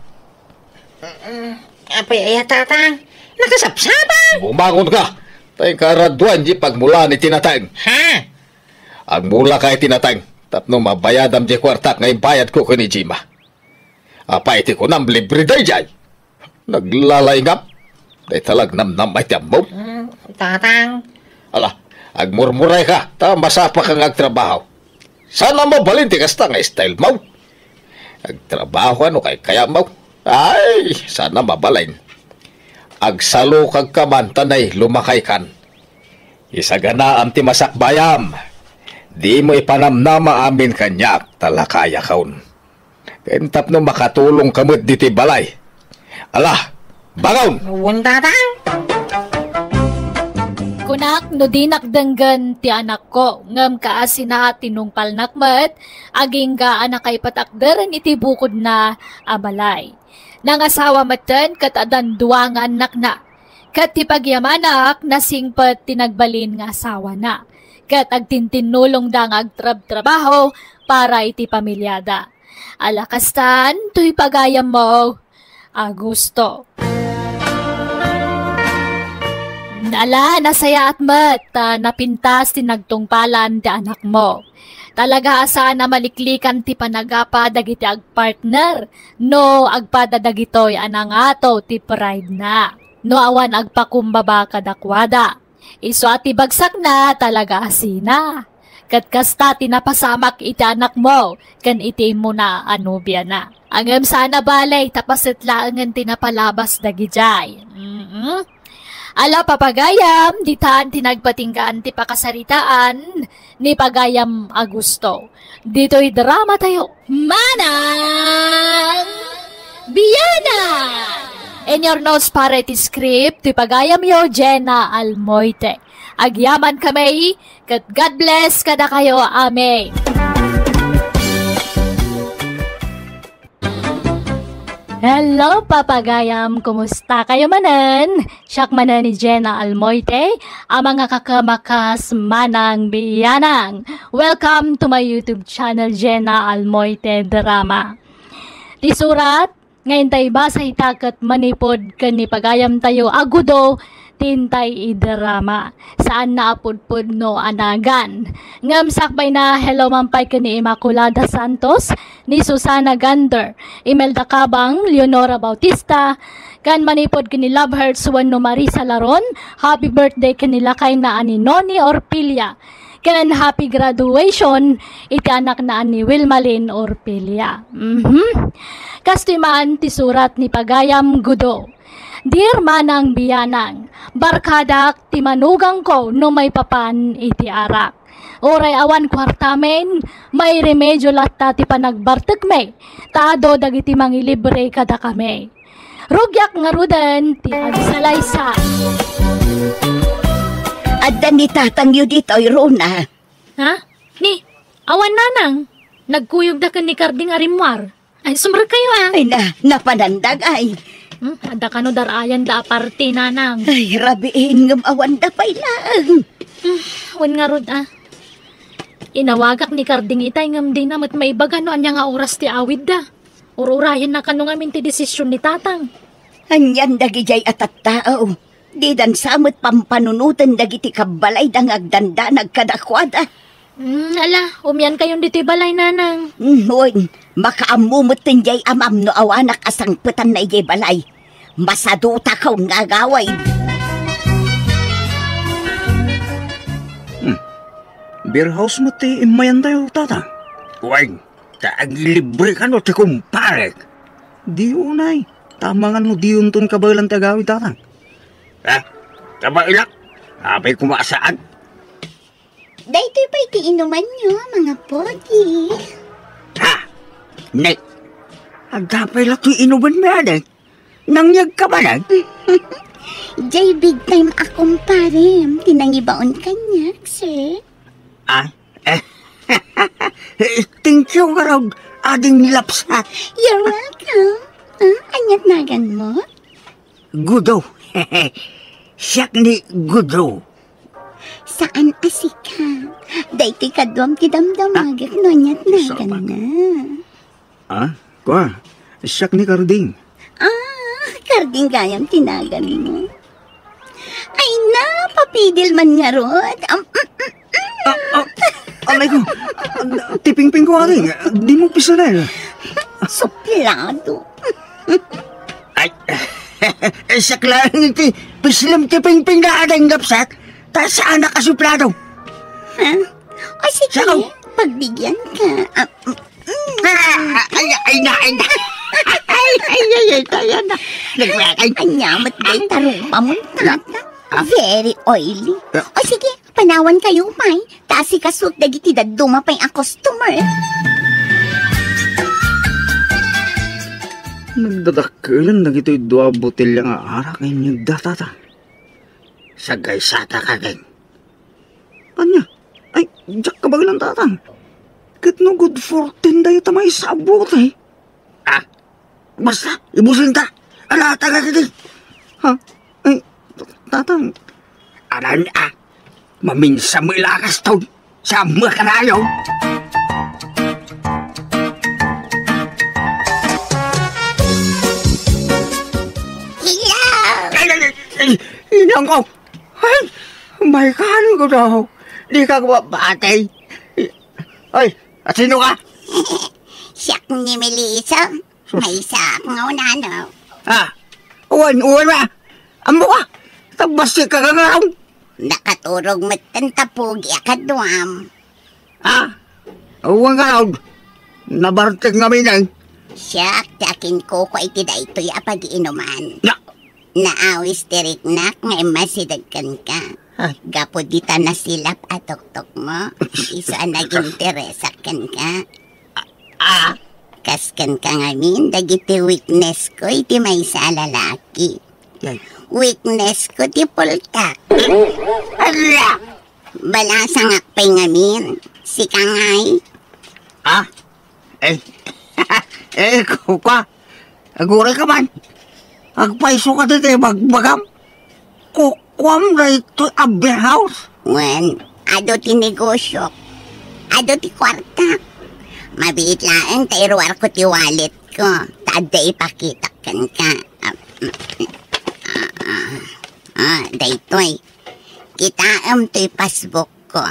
Apay ay tatang. Nakasapsaba. Bumangon ka! Tayo karaduan di pagmula ni tinatang. Ha? Agmula ka itinatang. Tapno mabayadam di kwartak ngay bayad ko ni Jima. Apa iti ko nam libre day jay. Naglalaingap. Day talag namnam ay tiyambog. Tatang. Ala. Agmurmuray ka, masapa kang agtrabaho. Sana mo balinti kasta nga style mo. Agtrabaho ano kaya mo. Ay, sana mabalain. Agsalo kag kaman tanay lumakay kan. Isaganaan ti masakbayam. Di mo ipanamnama amin kanyak talakaya kaun. Kentap no makatulong kamot diti balay. Ala, bangon! Uwan tatang. Kunak no dinakdanggan ti anak ko ngam kaasina tinungpal nakmet aging ga anak kay patakderan iti bukod na abalay. Nang asawa maten kat adan duwa nga anak na. Kat ti pagyamanak nasingpet tinagbalin nga asawa na. Kat agtintinulong da nga agtrab-trabaho para iti pamilyada. Alakastan, tuy pagayam mo, Augusto. Nala, nasaya at mat, napintas tinagtungpalan ti anak mo. Talaga asa na maliklikan ti panagapa dagiti agpartner, no agpada dagitoy anang ato ti pride na. No awan agpakumbaba kadakwada. Iso ati bagsak na talaga asina. Katkasta tinapasamak iti anak mo, kan iti mo na anubya na. Angam sana balay tapasit laangan tinapalabas dagijay. Ala papagayam, ditaan tinagpatinggaan ti pakasaritaan ni Pagayam Augusto. Dito'y drama tayo. Manang Biyana! In your notes para iti script, ti Pagayam yo, Jenna Almoite. Agyaman kami, kat God bless kada kayo. Amen. Hello, papagayam! Kumusta kayo manan? Siyak manan ni Jenna Almoite, ang mga kakamakas manang biyanang. Welcome to my YouTube channel, Jenna Almoite Drama. Di surat, ngayon tayo basa itakat manipod kan ni pagayam tayo agudo, tintay idrama. Saan na apudpud no anagan. Ngam sakbay na hello mampay ka ni Immaculada Santos, ni Susana Gander, Imelda Cabang, Leonora Bautista, kan manipod ka ni Love Hearts no Marisa Laron, happy birthday ka nila kay na ani Noni Orpilia, kan happy graduation, iti anak na ani Wilmalyn Orpilia. Kastimaan ti surat ni Pagayam Gudo. Dear manang biyanang, barkadak ti manugang ko no may papan iti arak. Oray awan kwartamen, may remedyo latta ti panagbartag me, taado dagiti mangilibre kada kami. Rugyak nga rudan ti agsalaysa. Adda ni tatang yu dito'y Rona. Ha? Ni, awan nanang, nagkuyog da ka ni Carding Arimwar. Ay, sumra kayo ah. Ay napanandag ay. Ada ka no darayan da aparte nanang. Ay, rabiin ngam awan da pay lang. Wan nga rod ah. Inawagak ni Carding itay ngam din namat maibaga no anya nga oras ti awid da. Ururayan na kanong amin ti desisyon ni tatang. Anyan dagijay atat tao. Di dan samot pampanunutan dagiti kabalay dang agdanda nagkadakwada. Ala, umyan kayon dito'y balay nanang. Uy, makaamumot din jay amam no awanak asangputan na ijay balay. Masaduta kaw nga gaway. Beer house mo ti imayan tayo, tata. Uy, taagilibre ka no ti kumparek. Di unay, tama nga no di untun kabalan tagawi, tata. Kabailak, abay kumasaan. Dahito pa iti inuman nyo, mga podi. Ha? Nek, agapay lang ito inuman mo yan. Nangyag ka ba lang? Jay, big time akong parem. Tinangibaon kanya, sir. Thank you nga raw, ading nilapsat. You're welcome. Anyat nagan mo? Gudo. Siyak ni Gudo. Saan asika? Dahiti kadwam ti damdamagak no anyat nagan na. Kwa, siyak ni Carding. Carding gayam tinagan mo. Ay na, papidil man nga rod. Alay ko, tiping-ping ko ating, di mo pisanel. Suplado. Ay, siyak lang iti, pislim tiping-ping na ating gapsat, ta saan nakasuplado? Ha? O sige, pagbigyan ka. Ay na. Tayo na. Anyamat day tarumpa mo, tata. Very oily. O sige, panawan kayo, may. Tasi kasuk dagiti daduma pa'y ang customer. Nagdadakalan na gito'y dua botelya nga arak ay nagdatata. Sagay sata ka din. Anya? Ay, jak ka bagalang tatang. Kat no good fortune dayo tamay sabot eh. Basta, ibusin ka. Alata ka din. Ha? Ay, tatang. Aran maminsa mo ilakas to. Sa mga kanayaw. Ay, inang ko. Ay, may kanin ko daw. Di ka batay. Ay, at sino ka? Siyak ni Melissa. May sak nga unano. Ha? Uwan ba? Amo ka? Tabas ka nga. Nakaturog matantapugi akaduam. Ha? Uwan ka raw. Nabartig nga minay. Siyak, takin ko iti da ito'y apag-inuman. Na? Naawis tirik nak nga masidagkan ka. Ay. Gapo dita nasilap atok-tok mo. Iso naging teresakan ka. Kaskan ka ngamin, dagiti weakness ko, iti may sa lalaki. Yay. Weakness ko, ti pultak. Ala! Balasang akpay ngamin. Si Kangay. Ha? Kuka. Agure ka man. Agpaiso ka dito, magbagam. Kukwam na ito, a beer house. Wen, ado ti negosyo. Ado ti kwarta. Mabit lang, tairuar ko ti wallet ko. Tada ipakitakan ka. Daytoy. Kitaam to'y passbook ko.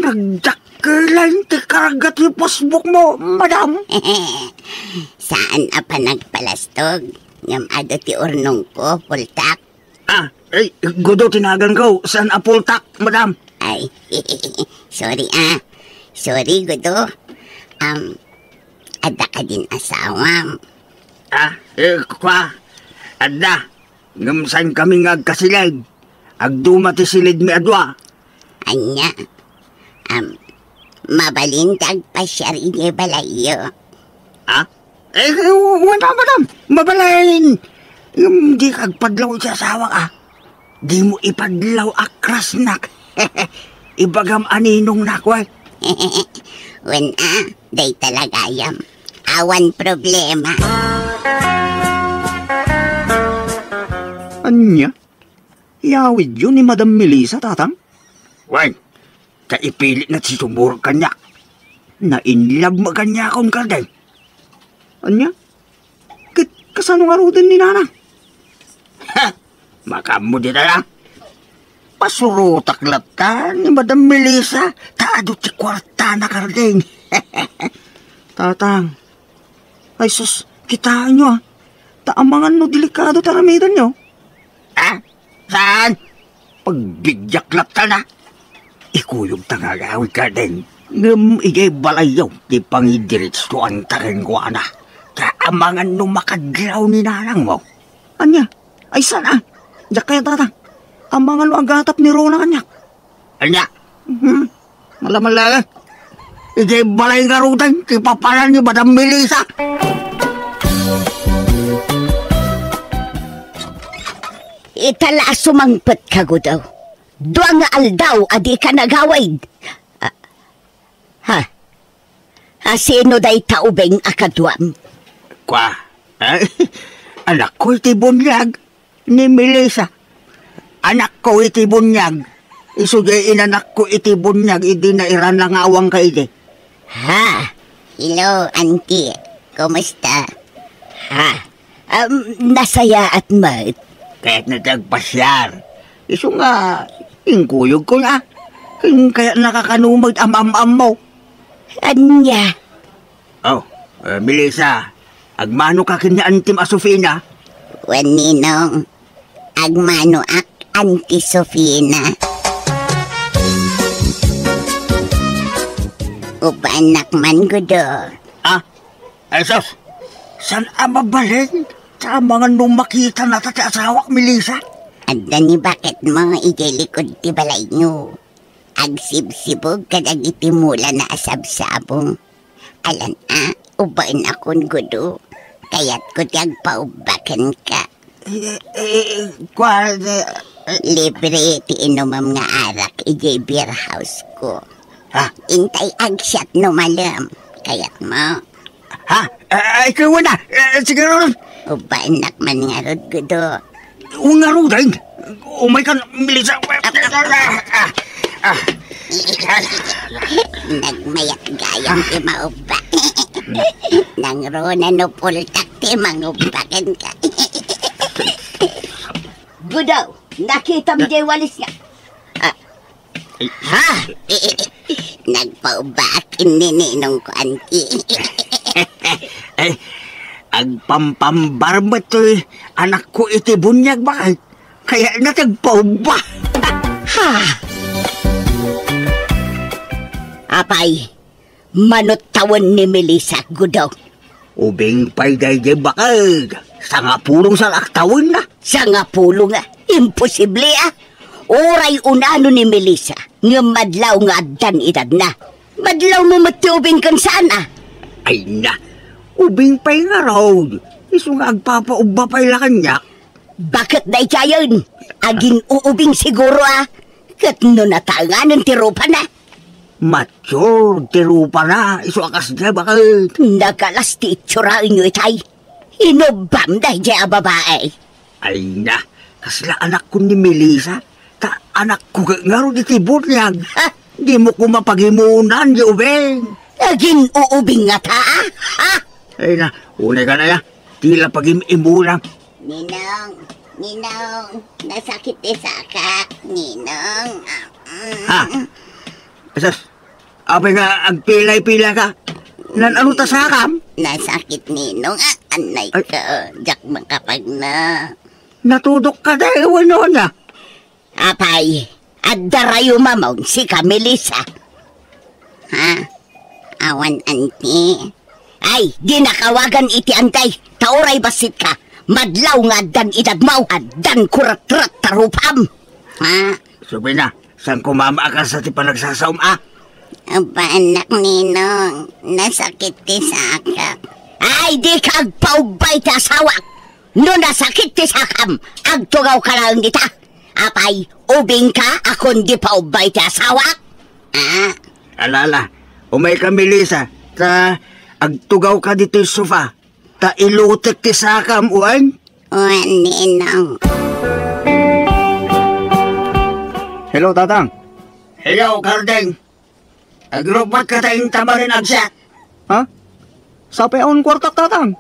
Nagdakilan ti karagat yung passbook mo, madam. Saan apa nagpalastog? Ngam ado ti urnong ko, pultak. Gudo tinagan ko. Saan apultak, madam? Ay, sorry Sorry, Gudo. Ada ka din asawam. Kwa. Ada. Ngamsan kami ngagkasilid. Agdumati silid mi adwa. Anya. Mabalintag pa siya rin balayo. Wala, madam. Mabalayin. Di kagpadlaw sa asawa ka. Di mo ipadlaw akras nak. Ibagam aninong nakway. Wen day talagayam. Awan problema. Anya? Iawid yun ni Madam Melissa, tatang? Wen, kaipilit na si Tumur kanya. Na-inlove mo kanya akong karden. Anya? Kasano nga rin ni Nana? Makamu di na lang. Pasurutak latan ni Madam Melissa. Taado ti kwarta na karding. Tatang. Ay sus, kitaan nyo Taamangan no delikado taramidan nyo. Saan? Pagbigyak latan na. Ikuyog tangagawin karding. Ngam igay balayaw di pangidirits to ang tarengwa na. Taamangan no makadlaw ni nanang mo. Anya? Ay sana? Diyak kaya tatang. Amangan no ang gatap ni Rona kanyak. Anya? Malamala. Igay balay garutan. Kipapalan ni Madam Melissa. Itala sumangpet ka ko daw. Doang nga aldaw, adi ka nagawaid. Sino day taubeng akadwam? Kwa, anak ko iti bunyag ni Melissa. Anak ko iti bunyag. Isugayin anak ko iti bunyag, idi na iran lang awang ka iti. Hello, auntie. Kumusta? Nasaya at mat. Kahit natagpasyar. Iso nga, ingkuyog ko na. Kaya nakakanumag am-am-am mo. Anya? Melissa, agmano ka kanya Auntie Sofina? Waninong, agmano ak Auntie Sofina. Upanak man gudo. Ay sos, saan mabalin? Sa mga nung makita na sa asawak, Melissa? Adda ni bakit mo igilikod ti balay nyo? Agsibsibog kadag iti mula na asabsabong. Alan ubain akong gudo. Kaya't ko ti agpaubakan ka. Libre ti inumam nga arak ijay beer house ko. Intay agsyat no malam. Kaya't mo. Ikaw na. Sige ron. Ubain nakman nga rod gudo. Nga ron. Umay ka, Melissa. Nagmayat gayang ti mauba. Nang rona no pultak ti mangubakan ka. Gudaw, nakita mo jay walis nga. Ha? Nagpaubakin ni Ninong ko, anti. Ang pampambarbat to anak ko iti bunyag ba? Kaya natagpauba. Ha? Apay, manot tawon ni Melissa, Gudaw. Ubing pay day bakag. Sa nga pulong sa laktawin na. Sa nga pulo nga, imposible Oray unano ni Melissa, nga madlaw nga addan edad na. Madlaw mo matiubing kan sana. Ay na, ubing pay nga raw. Iso nga agpapauba pay la kanya. Bakit na ikayon? Aging uubing siguro Kat no natanganan tirupa na. Mature, tirupa na. Iso akas niya bakit? Nakalas ti itsurain nyo itay. Inubam na dya babae. Ay na, kasla anak ko ni Melissa. Ta anak ko nga ro di tibot niyag. Di mo ko mapaghimunan, di ubing. Aging uubing nga ta, ha? Ay na, unay ka na ya. Tila pag-imulang. Ninong, nasakit ka, Ninong. Ha? Asas, abay nga, agpilay-pila ka. Ano ta sakam? Nasakit, Ninong, anay ka. Diyak makapag na. Natudok ka dahil ano na. Apay, at darayo mamon si Melissa. Ha? Awan, anti. Ay, di nakawagan iti antay. Tauray basit ka. Madlaw nga dan edad mau. Addan kurat-rat tarupam. Ha? Sabi na, saan kumama ka sa ti panagsasaum Aba, anak Ninong, nasakit ti sakak. Ay, di ka agpaubay ti asawak. No nasakit ti sakam, agtugaw ka lang dita. Apay, ubing ka, akong di paubay ti asawak. Alala, umay ka Melissa, ta agtugaw ka dito yung sofa. Ta ilutek ti sakam, uwan? Uwan, Ninong. Hello, Tatang. Hello, Kardeng. Agrubat ka tayong tamarin agsa. Ha? Sa peon kwartak, Tatang?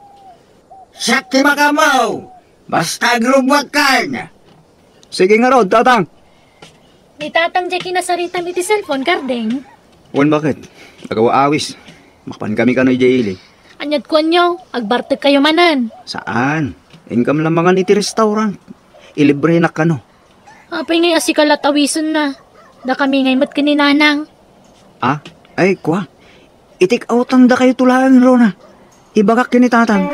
Sakti makamaw. Basta agrubat ka na. Sige nga Rod, Tatang. Ni Tatang Jackie nasarita mi ti cellphone, Kardeng. Wan bakit? Nagawa-awis. Makpan kami ka no ijaili. Anyad ko nyo, agbartek kayo manan. Saan? Income lamangan iti restaurant. Ilibre na ka no. Apay ngay asikalat awison na. Da kami ngay mat kaninanang. Ay, kwa. Itik outan da kayo tulaan, Rona. Ibagak kini Tatang.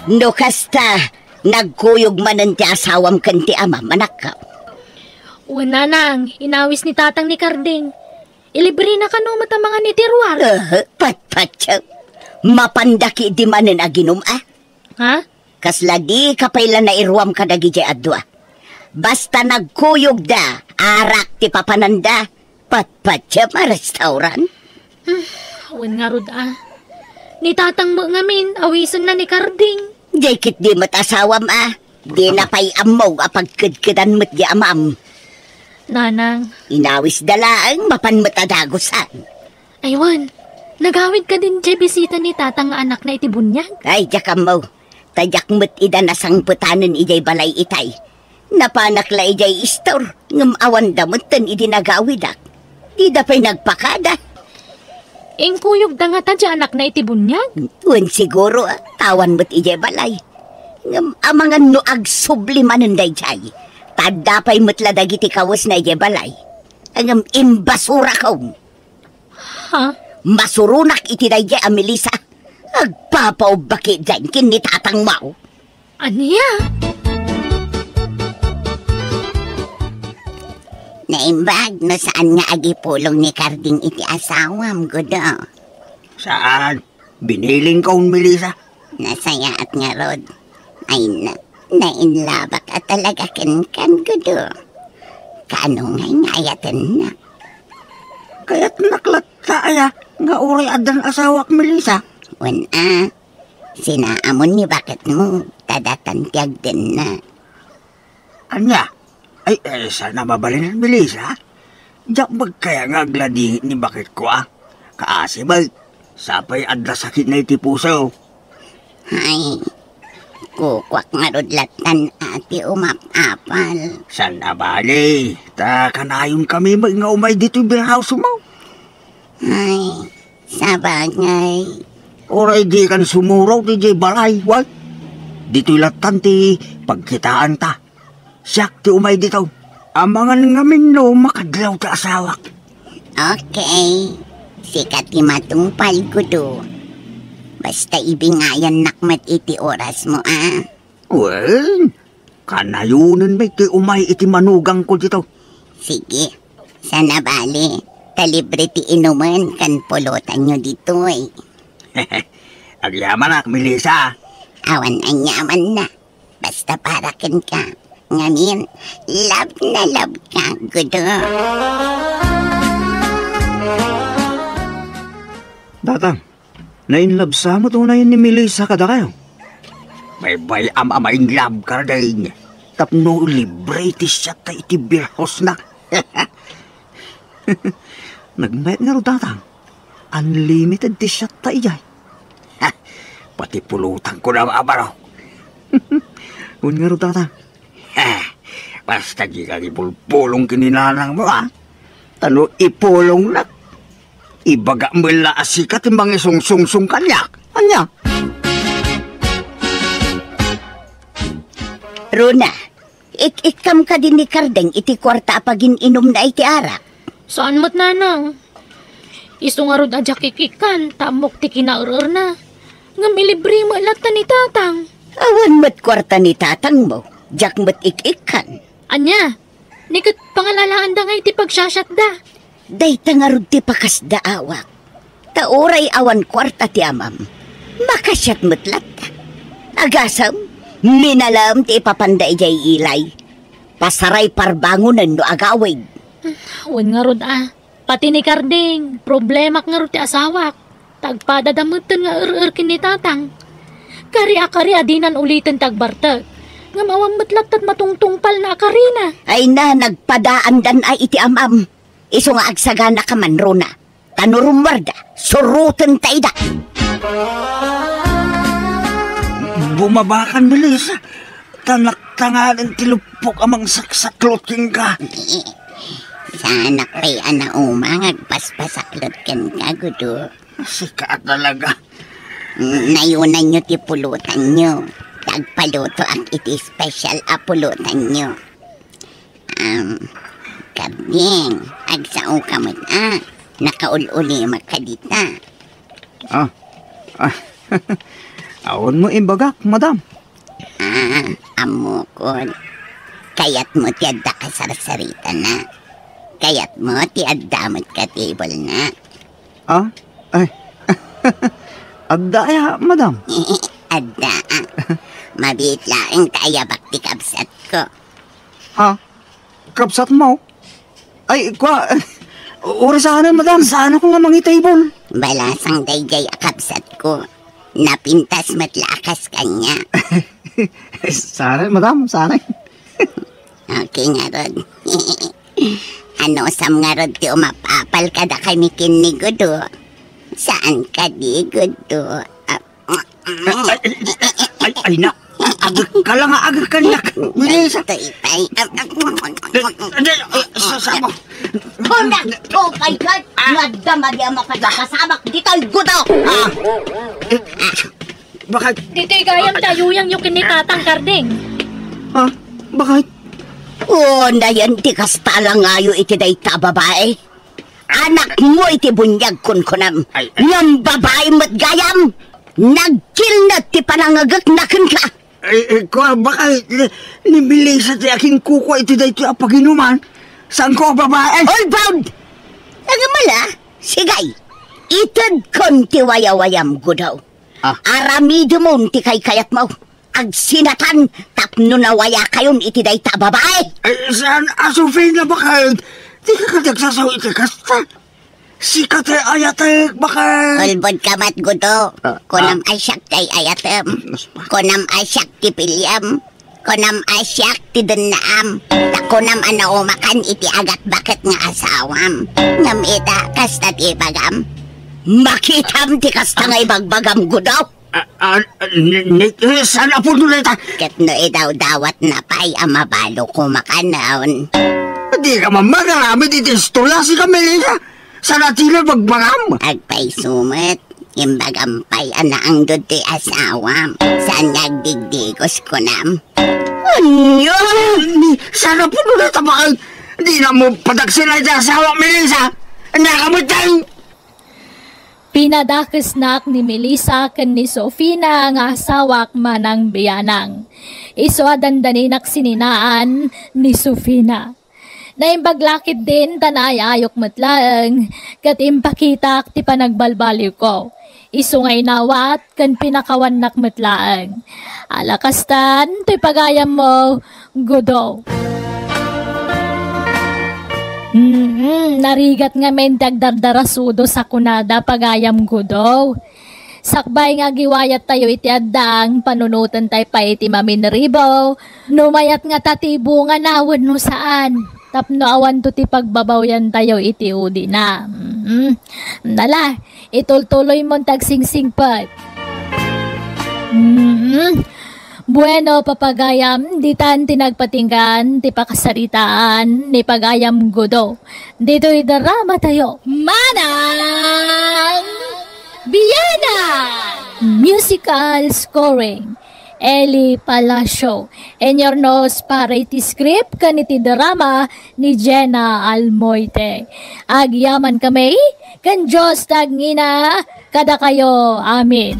No kasta, nagkuyog manan ti asawam kan ti ama, manakaw. Una nang, inawis ni Tatang ni Karding. Ilibre na ka no matamangan ni Tirwar. Patpatsaw. Mapandaki di manan aginom Ha? Kasla di kapailan na irwam ka dagi jay adwa. Basta nagkuyog da, arak ti papananda, patpatsaw ma restaurant. Wan nga rod Ni Tatang mo ngamin, awisan na ni Karding. Jay kit di matasawam di na pay amaw apagkadkadan mat di amam. Nanang. Inawis dalaang mapan matadagosan. Aywan, nagawid ka din jay bisita ni Tatang nga anak na itibunyag. Ay, jakam mo. Tadyak mat ida nasang putanan ijay balay itay. Napanakla ijay istor. Ngam awan damutan idi nagawidak. Di da pa'y nagpakada. Kuyog da nga tadya anak na itibunyag. Tuwan siguro tawan mat ijay balay. Ngam amangan no agsublimanan day jay. Tada pa'y matla dagiti kawas na ijay balay. Ngam imbasura ko. Ha? Masurunak iti day jay Melissa. Agpapaubaki dyan kin ni Tatang Mau. Aniya? Naimbag no saan nga agipulong ni Karding iti asawam, Gudo. Saan? Biniling ka Melissa? Nasaya at nga Rod. Ay nainlabak at talaga kan Gudo. Kano nga ngayatan na. Kaya't naklat saya nga uray adan asawak Melissa. Sinaamon ni bakit mo tadatantiag din na. Anya? Ay, sana mabalin ang Melissa. Jak magkaya nga gladi ni bakit ko Kaasi ba, sapay adla sakit na iti puso. Ay, kukwak nga rudlatan ati umapapal. Sana bali, ta kanayon kami nga umay dito yung house mo. Ay, sabagay. Oray di kan sumuraw di jay balay, what? Dito'y latan ti pagkitaan ta. Siyak ti umay dito. Amangan ngamin no makadlaw ta asawak. Okay, sikat ti matungpal ko do. Basta ibingayan nakmat iti oras mo Well, kanayunan may ti umay iti manugang ko dito. Sige, sana bali. Kalibre ti inuman kan pulutan nyo dito Agyaman Melissa. Awan ang yaman na. Basta parakin ka. Ngamin, love na love ka, gudo. Datang, nainlove sa mo tunay ni Melissa kada kayo. May bayam amain love ka rin. Tapno libre ti siya ta iti birhos na. Nagmayat nga ro datang. Unlimited ti siya ta iyay. Pati pulutan ko na maabaraw. Kung nga ro datang. Basta di ka ipulpulong kininanang mo Tano ipulong na. Ibaga mo laasikat yung mga sungsungsung kanyak. Anya? Runa, ikam ka din ni Kardeng iti kwarta apagin inom na iti arak. Saan mo't nanang? Iso nga rod adyak ikikan, tamok ti kinaurur na. Nga milibri mo ilata ni tatang. Awan mo't kwarta ni tatang mo, jak mo't ikikan. Anya, nikat pangalalaan da nga iti pagsasyat da. Day tangarod ti pakas da awak. Tauray awan kwarta ti amam. Makasyat mo't lata. Agasam, minalam ti ipapanday jay ilay. Pasaray parbangunan no agawig. Awan nga rod Pati ni Karding, problema nga rod ti asawak. Tagpadadamutan nga kin ni tatang. Kari adinan ulitin tagbartag. Nga mawambat at matungtungpal na akarina. Ay na, nagpadaan dan ay iti amam. Iso nga agsagana ka man, Rona. Tanurumwarda, surutan taida. Bumabakan, Melissa. Tanak-tanganan tilupok amang saksakloting ka. Sana kay ana umang agpaspasaklot kan ka, gudo. Sika talaga. Nayunan nyo ti pulutan nyo. Tagpaluto ang iti special pulutan nyo. Kabing, agsao ka mo nakaululi makadita. Aon mo imbagak, madam. Amukon. Kayat mo ti adda ka sarsarita na. Kayat mo ti adda mo't ka table na. Adda ya, madam. Adda Mabit laing kaya bakti kabsat ko. Kapsat mo? Ay, oras sana, madam. Sana ko nga mangi table. Balasang dayjay akabsat ko. Napintas matlakas kanya. Sana, madam, sana. Okay nga rod. Ano sam nga rod ti umapapal ka da kay mikin ni Gudo. Saan ka di Gudo? Ay na. Agak ka lang agak kanyak. Melissa. Ito ipay. Sasama. Kunak! Oh my God! Nadama di ang makasabak dito'y Gudo! Bakit? Dito'y gayam tayuyang yung kinitatang Karding. Bakit? Na yan ti kastala ngayo iti day ta babae. Anak mo iti bunyag kunkunam. Yang babae mo't gayam. Nagkil na ti panangagak na ka. Bakit? Ni Melissa ti aking kuko iti day ti apaginuman. Saan ko babae? All bound! Nagamala, sigay. Itad kon ti wayawayam Gudaw. Aramido mo ti kay kayat mo. Agsinatan, tapno na waya kayon iti day ta babae. Saan asufin na bakit? Di ka nagsasaw iti kasta. Sikat ay ayatek bakit? Ulbod kamat Gudo. Kunam ay siyak kay ayatem. Kunam ay siyak ti pilyam. Ako nam asyak ti denam. Ako nam makan iti agat bakit nga asawam. Ngam ita kasta ti bagam. Makitam ti kasta nga ibagbagam gudaw. Sana po nula ita. Ket no idaw dawat na pay amabalo ko makanaon. Di ka mamagamit iti istula si Camellia. Sana tila bagbagam. Agpay sumet. Imbagampay anaang doon ti asawam. Saan nagdigdigos ko nam? Ano? Sana po nula tabakal. Di na mo padagsinay sa asawa, Melissa. Nakamot tayo. Pinadakesnak ni Melissa ken ni Sofina nga asawak manang biyanang. Isu adandaninak sininaan ni Sofina. Naimbaglakit din tanay ayok matlaeng kat impakitak ti panagbalbaliw ko. Isu ngay nawat kan pinakawan nak matlaeng. Alakastan ti pagayam mo gudo. Narigat nga men dagdardarasudo sa kunada pagayam gudo. Sakbay nga giwayat tayo iti addang panunutan tayo pa iti maminribo. Numayat nga tatibo nga nawon no saan. Tapno awan to ti pagbabawyan tayo iti udi na. Nala, itultuloy mo tagsingsingpat. Bueno, papagayam, di tan tinagpatinggan, ti pakasaritaan, ni pagayam gudo. Dito'y drama tayo. Manang Biyana! Musical scoring. Eli Palacio. And your nose para iti script kaniti drama ni Jenna Almoite. Agyaman kami, kan Diyos tagngina, kada kayo. Amin.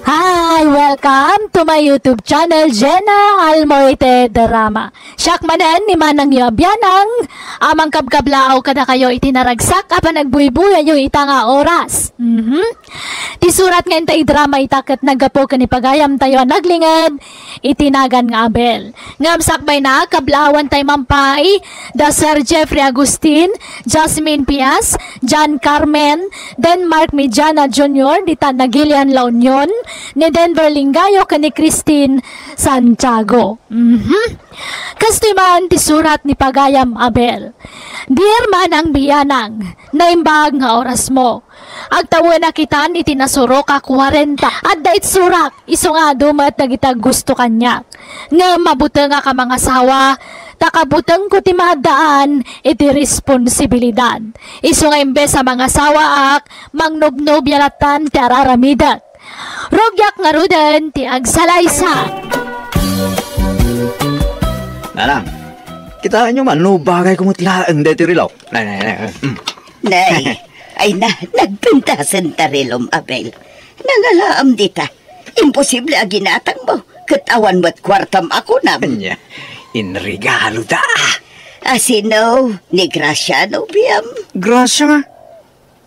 Hi! Welcome to my YouTube channel, Jenna Almoite Drama. Siyak manan ni Manang Yabianang, amang kabkablaaw kada kayo itinaragsak apan nagbuybuya yung ita nga oras. Ti surat nga intay drama itakat nagapo ka ni pagayam tayo naglingad, itinagan nga Abel. Ngamsakbay na, kablaawan tayo mampay, da Sir Jeffrey Agustin, Jasmine Pias, John Carmen, then Mark Mijana Jr., di tan na Gillian La Union, ni Denver Lingayo ka ni Christine Santiago. Kastiman ti surat ni pagayam Abel. Dear Manang Biyanang, naimbag nga oras mo. Agtawa na kitan itinasuro ka 40 at dait surak iso nga dumat nagitag gusto kanya. Nga mabuta nga ka mga sawa, takabutang ko ti madaan iti responsibilidad. Iso nga imbes sa mga sawa ak, mangnubnob yalatan ti araramidat. Rogyak nga rudan ti agsalaysa. Nanang, kita nyo man, no bagay kumutlaan deti rilaw. Nay, ay nagpintasan ta rilom, Abel. Nangalaam dita. Imposible a ginatang mo. Katawan mo't kwartam ako nam. Anya, inregalo da. Asino, ni Graciano, biyam. Grasya nga.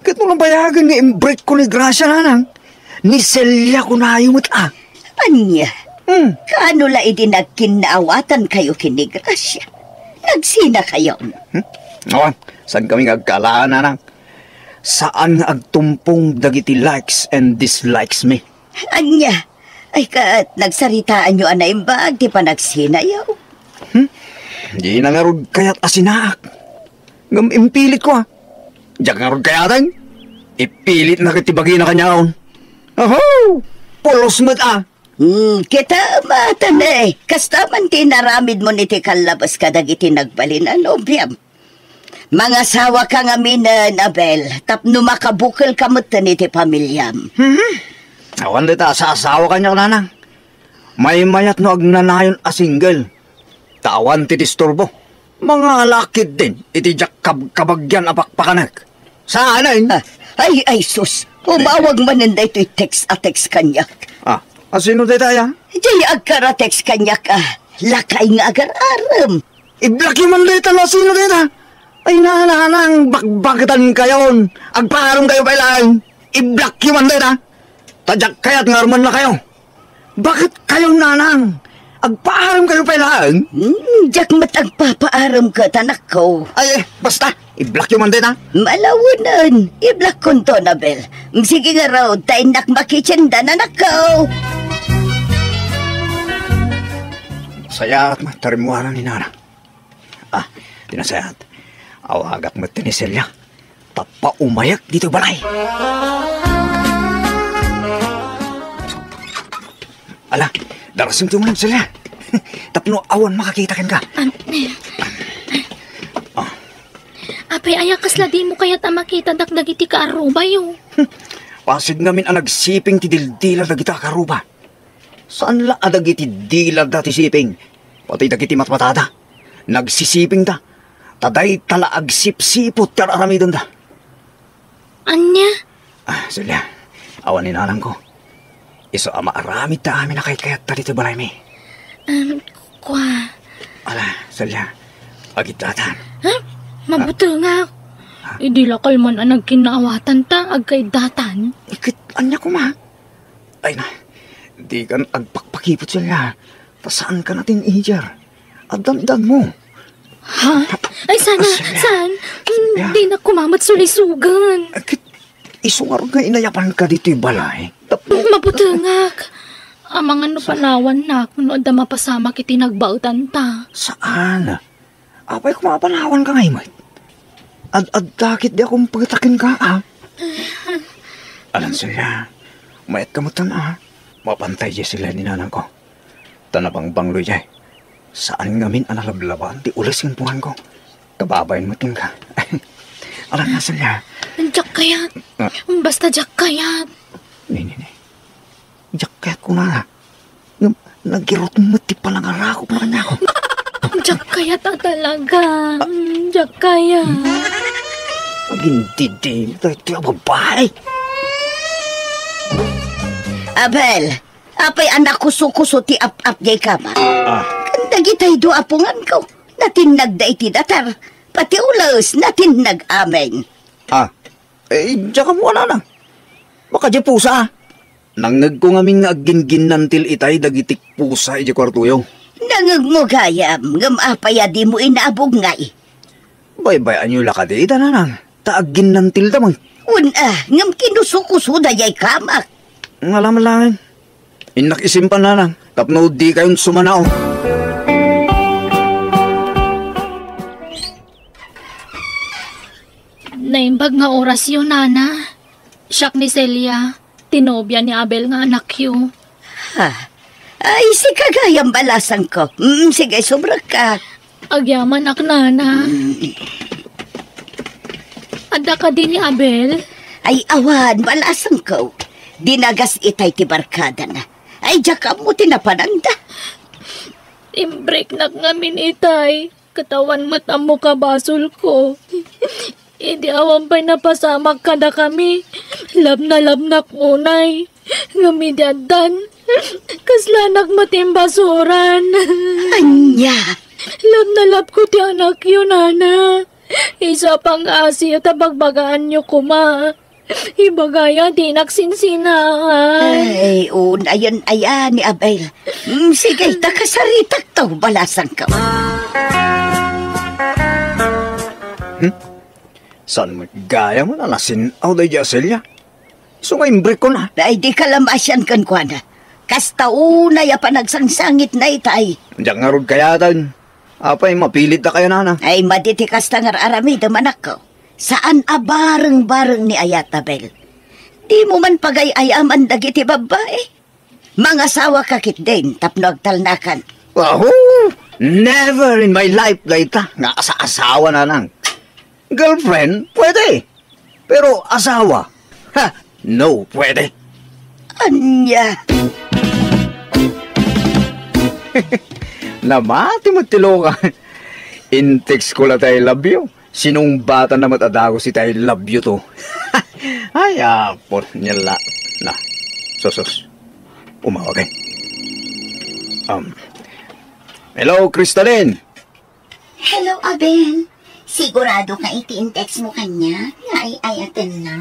Kat mo lang bayagan nga imbreak ko ni Grasya, nanang. Ni Celia ko na ayumot Anya, kaano la iti nagkinaawatan kayo kini Gracia? Nagsina kayo. Awan, saan kami nagkalaan, nanang? Saan agtumpong dagiti likes and dislikes me? Anya, ay kat nagsaritaan nyo anay mbag, di pa nagsinayaw. Di na nga rod kaya't asinaak. Ngam impilit ko Diyak nga rod kayatan. Ipilit na kitibagi na kanyaon. Aho! Polos mo't Kita matan Kasta man tinaramid mo niti kalabas kadag iti nagbalinan, obyam. Mga sawa ka nga minan, Abel. Tapno makabukal kamot niti pamilyam. Awan dita sa asawa kanya, nanang. May mayat no agnanayon a single. Tawan ti disturbo. Mga lakid din, iti jak kabagyan apakpakanak. Saan Ay, sus. Umawag manan da ito'y text kanyak. Asino day tayo? Di agkara text kanyak lakay nga agar-aram. Iblaki man day tala, sino day ta? Ay nanang, bakbakatan kayon. Agpaharong kayo pailaan. Iblaki man day ta? Tadyak kaya't ngarman na kayo. Bakit kayo nanang? agpaaram kayo pa lang. Jak matag papaaram ka, tanak ko. Ay, basta, i-block yung man din, ha? Malawanan, i-block ko to, Nabel. Sige nga raw, tayo nakmakitsenda na nakaw. Sayat matarimuanan ni Nana. Tinasayat. Awagak mo tiniselya. Tapa umayak dito balay. Ala, darasin mo lang sila. Tapno awan makakita ka. Apay, ayakas la di mo kaya't makita dakdag iti kaaruba yun. Pasid namin ang nagsiping ti dildila dagita karuba. Saan la adag iti dilag dati siping? Pati dagiti matmatada. Nagsisiping ta. Taday tala agsip-sipot kararamidon da. Anya? Silya, awan ni nanang ko. Iso ama aramid ta amin na kayat ta dito balay mi. Kwa? Ala, Silya, agitatan. Mabuto nga. Hindi lakal man ang nagkinaawatan ta, agkay datan. Ikit, anya ko ma. Ay na, di kan agpakpakipot Silya. Pasaan ka natin ijar? Adamdag mo. Ha? Ay, saan? Hindi na kumamat sulisugan. Akit, isungar nga inayapan ka dito yung balay. Mabutangak. Amang ano panawan na kung noon da mapasama kiti nagbautan ta. Saan? Apay kumapanawan ka ngayon, mate. Ad-dakit di akong pagtakin ka, Alam sila, mayat kamutan, Mapantay di sila ni nanang ko. Tanabang banglo jay. Saan ngamin analablaban ti ulas yung pungan ko. Kababayan mo ka. Alam nga sila. Jak kayat. Basta jak kayat. Ni. Jak kayat ko na. Nagkirot mo ti palang arako pa kanya ko. Jak kayat talaga. Jak kayat. Hindi. Ito yung babae. Abel, apay anak kuso-kuso ti ap-ap jay kama. Nagitay do apungan ko. Natin nagday ti datar. Pati ulos natin nag-amen. Diyan ka mo na. Baka di pusa. Nangag ko ngaming nga agin-gin nantil itay dagitik pusa iti kwartuyo. Nangag mo gayam. Ngamapaya di mo inaabog ngay. Baybayan nyo lakadi nanang. Taagin nantil damang. Ngam kinusukuso da yay kamak. Ngalam lang. Inakisimpan nanang. Tapno di kayon sumanao. Naimbag nga oras yun, Nana. Siyak ni Celia. Tinobya ni Abel nga anak yun. Ay, si kagayang balasan ko. Sige, sobra ka. Agyaman ak, Nana. Ada ka din ni Abel? Ay, awan, balasan ko. Dinagas itay ti barkada na. Ay, jaka mo tinapananda. Imbreak na ngamin itay. Katawan matamo ka basol ko. Hindi awan pa'y napasamak ka na kami. Lab na kunay. Ngamidadan. Kaslanak matimbasuran. Anya. Lab na lab ko ti anak yun, Nana. Isa pang asi at abagbagaan nyo kuma. Ibagaya di naksinsinaan. Ay, ayan ni Abel. Sige, takasaritak to. Balasan ka. Saan mo gaya mo na nasin out ay Celia? So nga imbrik ko na. Ay, di kalamasyan kan kwa na. Kasta una ya pa nagsangsangit na itay. Diyan nga rod kaya dan. Apay mapilit na kayo nana. Ay, maditikas na nga arami damanak ko. Saan abareng-bareng ni Ayatabel? Di mo man pagay-ayaman dagiti babae. Mga sawa kakit din, tapno agtalnakan. Wahoo! Never in my life laita nga asa-asawa na nang. Girlfriend, pwede. Pero asawa, no, pwede. Anya? Namati mo tilokan. In-text ko lang tayo love you. Sinong bata na matadago si tayo love you to. Ay, apot nila. Na, sos. Umawag eh. Hello, Crystalline. Hello, Abel. Sigurado ka iti-text mo kanya? Nga ay-ayatan na?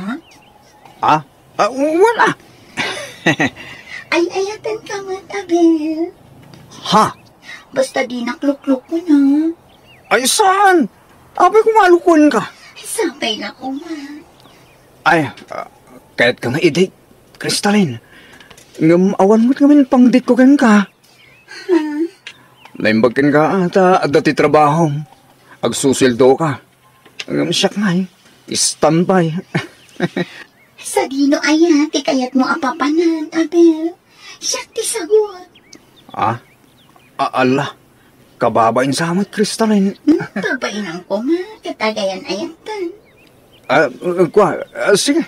Wala. Ay-ayatan ka man, Abel. Ha? Basta di naklukluk ko na. Ay, saan? Abay, kumalukon ka. Sabay na ko, ma. Ay, kahit ka nga i-date, Crystalline. Awan mo't kami pang-date ko kan ka. Naimbagin ka ata at dati trabaho. Agsusildo ka. Siyak nga eh. Standby. Sa dino ayati kayat mo apapanan, Abel. Siyak ti sagot. Ala. Kababain sa amat, Crystalline. Tabain ko, ma. Katagayan ayatan. Sige.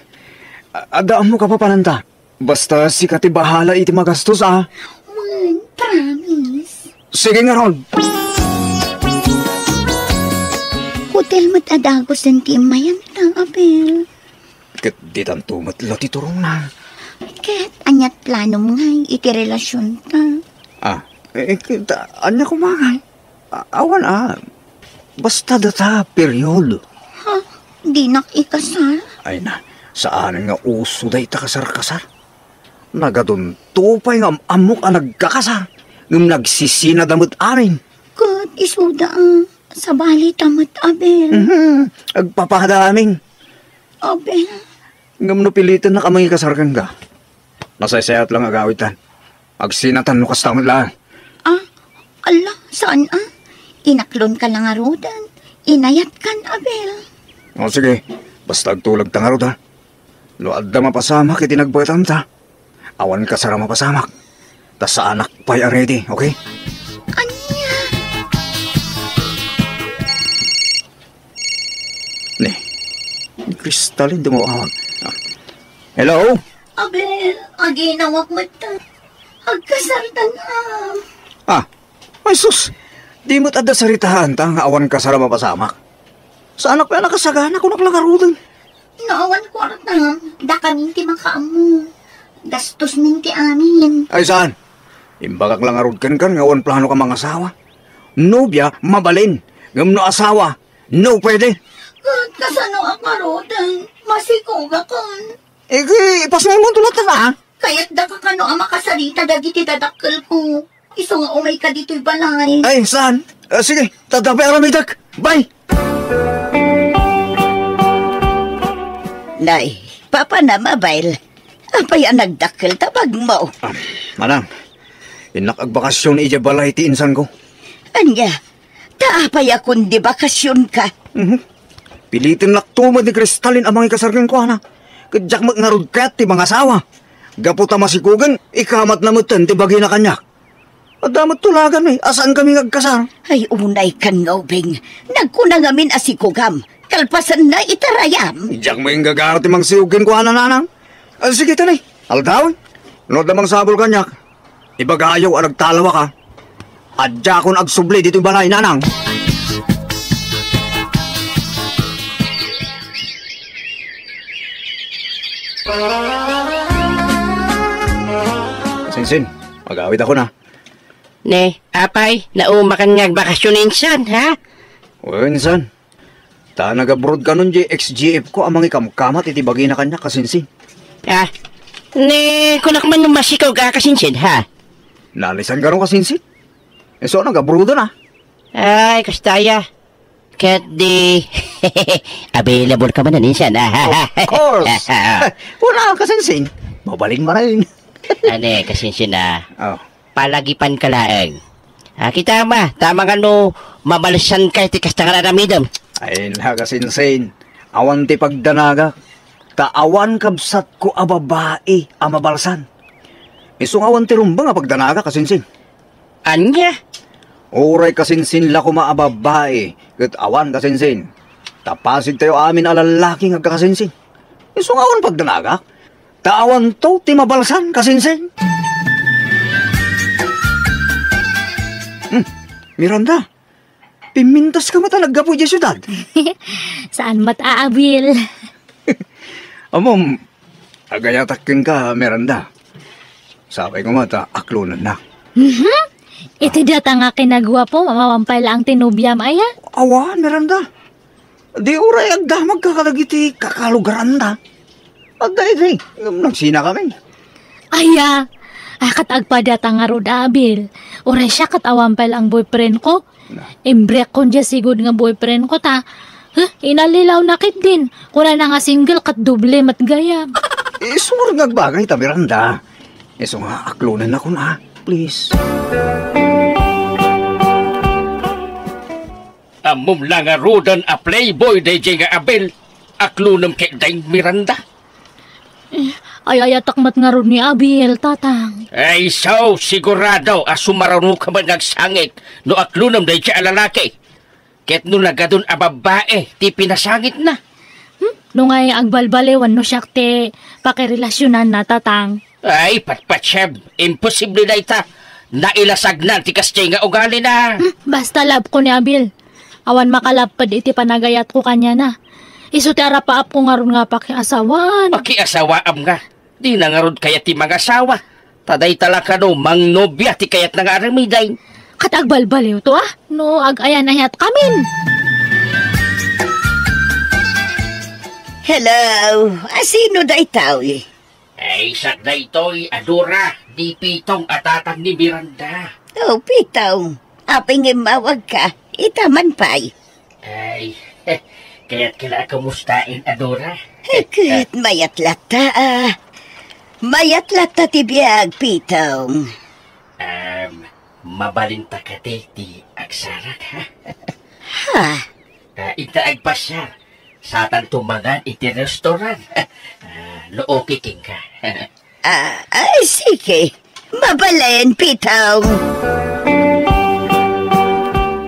Adaan mo ka pa pananta. Basta si Kati bahala iti magastos, Man, promise. Sige nga, Ron. Hotel mo't adagos ng timayan lang, Abel. Kat di tanto matla ti turong na. Ket, anyat plano mo nga iti relasyon ta. Anya kumangay. Awan, basta data, period. Ha? Di ikasal? Ay na, saan nga uso da ita kasar-kasar? Nagadun tupay nga amok ang nagkakasar. Ngam nagsisinadamot arin. Kat, isuda sa bali tamot, Abel. Agpapadaming. Abel. Ngam no pilitan na kamang ikasarkan ka. Nasaysayat lang agawitan. Agsinatan no kastamot lang. Ala, saan Inaklon ka lang arudan. Inayat kan, Abel. O sige, basta agtulag tang arudan. Luad da mapasamak iti nagbaytan ta. Awan ka sara mapasamak. Tas sa anak pa'y ready, okay? Anya? Ne, Crystalline, di mo awag. Hello? Abel, aginawag mo ta. Agkasartan Ay sus, di mo't adda saritahan ta nga awan ka sara mapasamak. Sa anak pa nakasagana kung naklagarudan. Naawan ko artam. Da kami ti makaamu. Gastos minti amin. Ay saan? Imbagak lang arudkan kan nga awan plano ka mga asawa. Nobya, mabalin. Ngam no asawa, no pwede. Kasano ang karodan? Masikuga kan. Ipasmay mo tulad na Kaya't da ka kano ang makasalita dagiti dadakkel ko. Iso nga umay ka dito'y balay. Ay, saan? Sige, tatabi aramidak. Bye! Nay, papa na mabayl. Apay ang nagdakkel tabag mo. Manang, inakagbakasyon ija balay ti insan ko. Anya, taapay akong di bakasyon ka. Pilitin laktumad ni Crystalline ang mga ikasargan ko, ana. Kadyak magnarudkat ti mga asawa. Gaputa masikugan, ikamat na mutan ti bagay na kanyak. At damat tulagan asaan kami nagkasar? Ay, unay kan ngobing. Nagkuna ngamin asikugam. Kalpasan na itarayam. Diyak mo yung gagarot yung mga siugin ko, nanang. Sige, tanay. Aldawin. Nood namang sabol kanyak. Ibagayaw ang nagtalawa ka. At diyak ko nagsubli dito yung balay, nanang. Sinsin, mag-awit ako na. Ne, apay, naumakan nga bakasyon insan, ha? O, insan. Ta nag-abroad ka nun, ex-GF ko, ang mga kamkamat, itibagay na kanya, kasinsin. Ne, kunak man yung masikaw ka kasinsin, ha? Nalisan ka rin kasinsin. So, nag-abroad na. Ay, kastaya. Kat di... available ka man na insan, ha? Of course. Wala, kasinsin. Mabaling mo rin. Ane, kasinsin, ha? Oh. Palagipan ka laeng. Kita ma, tama ka no, mabalasan ka iti kasta ka naramidam. Ay na kasinsin, awan ti pagdanaga, taawan kabsat ko a babae a mabalsan. Isong awan ti rumbang a pagdanaga kasinsin. Anya? Uray kasinsin la ko maababae, kat awan kasinsin. Tapasid tayo amin a lalaki nga kasinsin. Isong awan pagdanaga, taawan to ti mabalsan kasinsin. Miranda, pimintas ka mata naggapo di syudad. Saan mataabil? Amom, agayatakin ka, Miranda. Sabay ko mata, aklunan na. Iti data nga kinagwa po, mamawampay lang tinubyam aya. Awan, Miranda. Di uray agda magkakalagiti kakalugaran na. Agday, nagsina kami. Aya, Katagpada nga ro Abil. Oray siya katawampal ang boyfriend ko. Imbrek ko dyan sigod nga boyfriend ko ta. Inalilaw na kit din. Kuna na nga single kat doble matgayam. Sumur nga bagay ta, Miranda. So nga, aklunan ako na. Please. Amom lang nga rodan a playboy DJ nga Abel. Aklunam kay Ding Miranda. Ay takmat nga ron ni Abil, tatang. Ay so, sigurado asumarano ka man nagsangit no aklunam day siya lalaki. Ket no nagadun a babae, ti pinasangit na. No ngay agbalbalewan no siya te pakirelasyonan na, tatang. Ay, patpatseb, imposible na ita. Nailasagnan ti kastay nga ugali na. Basta love ko ni Abil. Awan makalapad iti panagayat ko kanya na. Isu ti arapaap ko nga ron nga pakiasawan. Pakiasawaam nga. Di na nga ron kaya ti mga asawa. Taday talaka no, mang nobya ti kayat na nga aramiday. Katagbalbaliw to no agayan ayat kamin. Hello, asino da itaw eh? Ay, sak na ito'y Adora, di Pitong atatang ni Miranda. Oh, Pitong, aping imawag ka, itaman pa'y. Ay, kaya't kila kamustain, Adora? Kaya't mayat lata Mayat lata ti biyag, Pitong. Mabalinta ka ti agsarak, ha? Ha? Ita agpasyar, satan tumangan iti restoran. No okay king ka. Sige. Mabalayan, Pitong.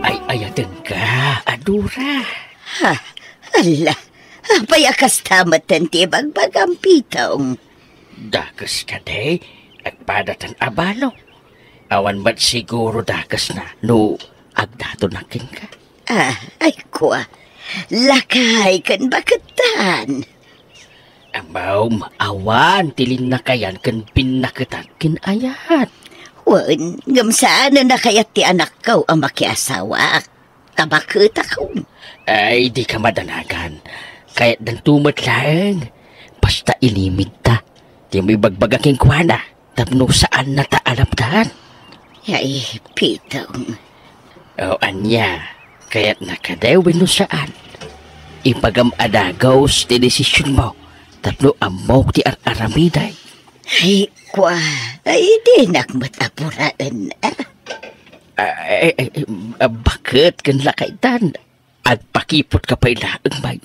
Ay, ayatin ka, Adora. Ha? Ala, payakas tamatan ti bagbagang, Pitong. Dakas ka day, agpadatan abalo. Awan ba't siguro dakas na, no agdato na king ka? Ay kwa, lakay kan bakatan. Amaw, awan, tilin na kayan kan pinakatan kinayat. Wan, gamsaan na kayat ti anak ko ang makiasawa. Tabakot ako. Ay, di ka madanagan. Kaya't dan tumatlaang. Basta ilimit ta. Di may bagbagaking kwana. Tapno saan na taalapdahan. Ay, Pitong. O, anya. Kaya't nakadewin no saan. Ipagam-adagaw sa desisyon mo. Tapno amok ti aramiday. Ay, kwa. Ay, di nakmatapuraan. Bakit kan lakaitan? Agpakipot ka pa ilaang may.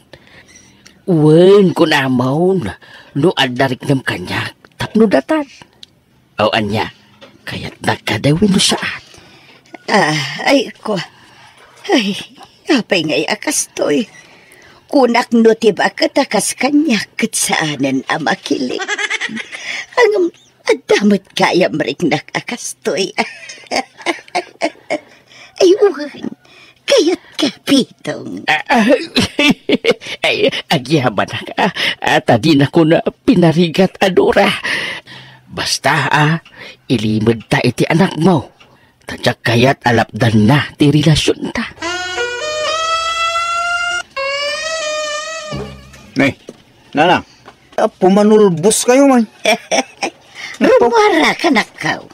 Wen ko na amaw no adarik ng kanyak. Tapno datan. O, anya. Kaya't nakadawin no saan. Ay, kwa. Ay, apay ngay akastoy. Kunak no tiba katakas kanya katsaanan amakilig. Ang adamot kaya marik nakakastoy. Ay, uwan. Kaya't ka, Pitong. Ay, agyaman na ka. Tadi na ko na pinarigat, Adora. Basta, ilimod ta iti anak mo. Tadyak kaya't alapdan na ti relasyon ta. Nay, nana, pumanulbos kayo, man. Rumara ka na kao.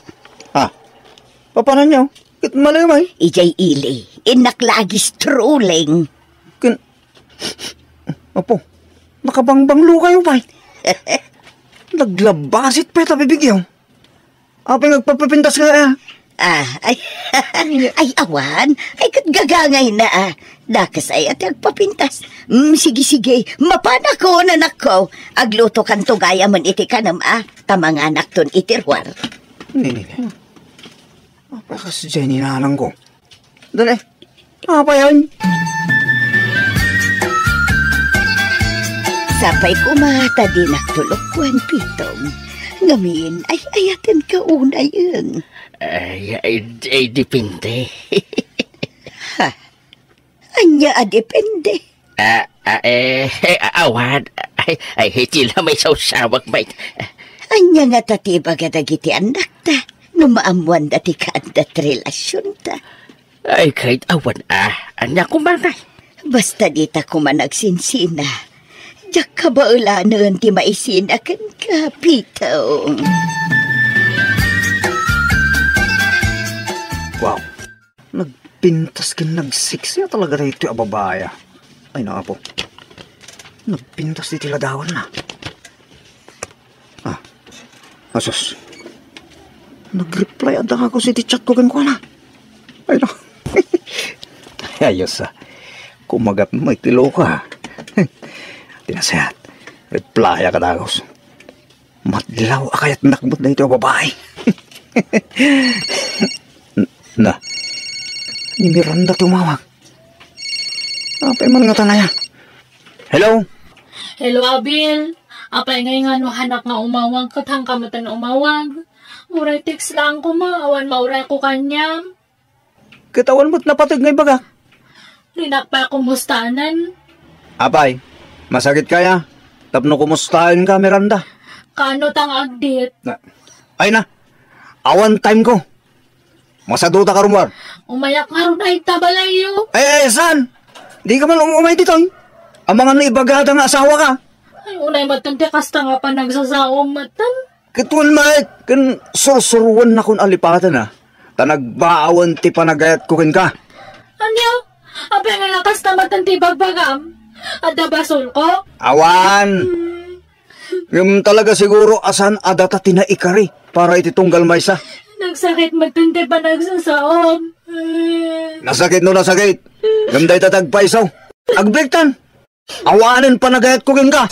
Paano niyo? Kit malay, man. Ijay ili, inaklagis trolling. Apo, nakabangbanglo kayo, man. Naglabasit pa ito bibigyan. Apay nagpapapintas ka, ay awan, ay katgagangay na, dakas ay at agpapintas. Sige, mapana ko, nanak ko. Agluto kan to gaya man iti kanam, tamang anak ton itirwar. Nini, apakas dyan inanang ko. Doon apa yan? Sapay kumata din agtulokwan, Pitong. Ngamin, ay ayatin ka una yun. Ay, depende. Anya, depende. Awan. Ay, hitila may sausawag, mate. Anya nga tatiba gadagiti anak ta. Numaamuan dati ka andat relasyon ta. Ay, kahit awan, anya kumanay. Basta di ta kumanagsinsina. Diyak ka ba ulanan ti maisinakan ka, Pitong? Wow. Nagpintas kin nagsiksya talaga rito yung babaya. Ay na po. Nagpintas di tiladawan na. Asus. Nag-reply ang ako si chat ko kan ko na. Ay na. Ayos kumagat mo itilo ka. Tinasayat. Reply ka dagos. Madlaw akayat nakbot na ito ang babae. Na. Ni Miranda tumawag. Apay man nga tanaya. Hello? Hello, Abil. Apay ngay nga no hanak nga umawag katang kamatan umawag. Uray text lang ko awan mauray ko kanyam. Katawan mo't napatag ngay baga. Linak pa kumustanan. Apay, masakit kaya? Tapno kumustahan ka, Miranda? Kano tang agdit? Ay na, awan time ko. Masaduta ka rumar. Umayak nga rin ay tabalayo. Saan? Di ka man umay dito. Ang mga naibagada nga asawa ka. Ay, unay matan, kasta nga pa nagsasaom matan. Kituan mait, kan sursuruan na kung alipatan Tanagbaawan ti panagayat ko kin ka. Anyo? Apay nga lakas na matan ti bagbagam. Ada basol ko? Awan! Yung talaga siguro asan adata tinaikari para ititunggal maysa. Nagsakit matan ti pa nagsasaom. Nasakit no nasakit. Yung day tatagpaisaw. Agbrektan! Awanin panagayat ko kin ka.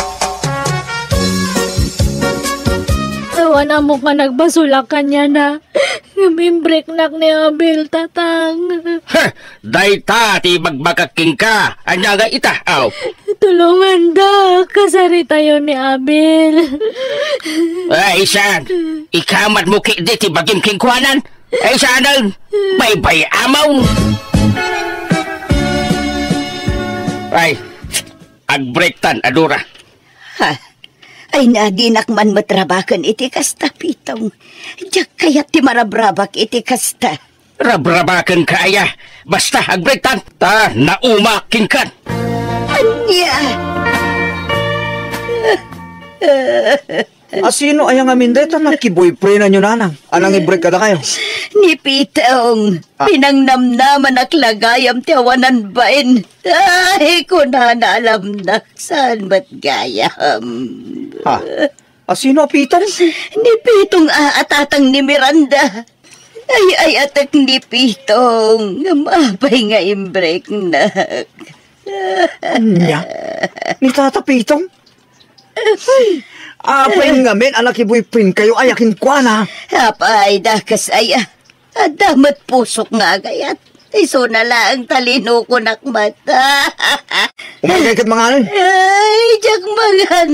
Awan mo ka nagbasulak kanya na. Break nak ni Abil, tatang. Dayta, ti magbakaking ka. Anya nga ita, aw. Tulungan da, kasari tayo ni Abil. Ay, isan. Ikamat mo ki di ti bagim kingkuanan. Ay, isan, may bayamaw. Ay, agbrektan, adura. Ay nadinak man matrabakan iti kasta pitong. Diyak kayat ti marabrabak iti kasta. Rabrabakan kaya. Basta agbrektan, ta naumaking kan. Anya! Sino ay ang amindeta na kiboyfriend na nyo nanang? Anang i-break ka na kayo? Ni Pitong, pinangnamnaman aklagayam ti awanan bain. Ay, kung na alam na saan ba't gayam. Sino Pitong? Ni Pitong atatang ni Miranda. Ay atak ni Pitong. Mapay nga i-break na. Anya? Ni Tata Pitong? Apay nga men, anak i-boyfriend kayo, ayakin kwa na. Apay, dakas aya. Damat pusok nga gayat. Iso na lang talino ko nakmata. Umagay kat mga anin? Ay, jak magan.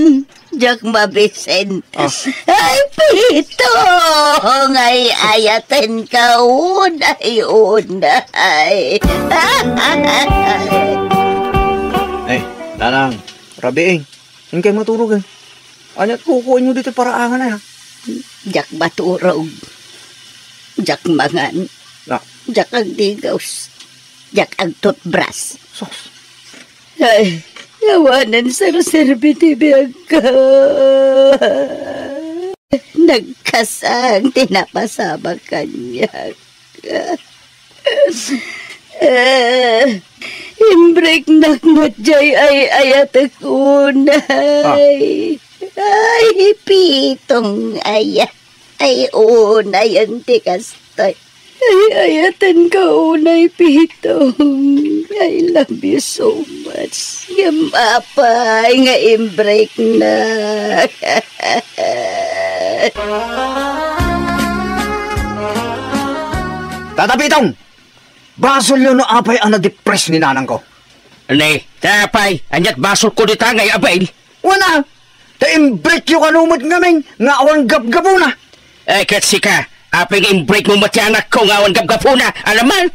Jak mabisen. Ay, Pitong! Ay, ayaten ka unay. Nanang, rabiing. Hindi kayo matulog Anyat kukuin nyo dito para angan na Jak baturog. Jak mangan. Jak ang digaws. Jak ang toothbrush. Sos. Ay, yawanan sa reserve biyag ka. Nagkasang tinapasama kanya. Imbreak nakmatjay ay ayatak unay. Ay, Pitong aya. Ay, unay ang tikastay. Ay, ayatan ka unay, Pitong. I love you so much. Yamapay nga imbreak na. Tata Pitong! Basol yun no apay ang na-depress ni nanang ko. Ne, tapay, anyat basol ko di tangay, abay. Wana! Ta-imbreak yung kanumot ngaming nga awan gap-gapo na. Ay, katsi ka. Apay nga imbreak mo mati anak ko nga awan gap-gapo na. Alaman?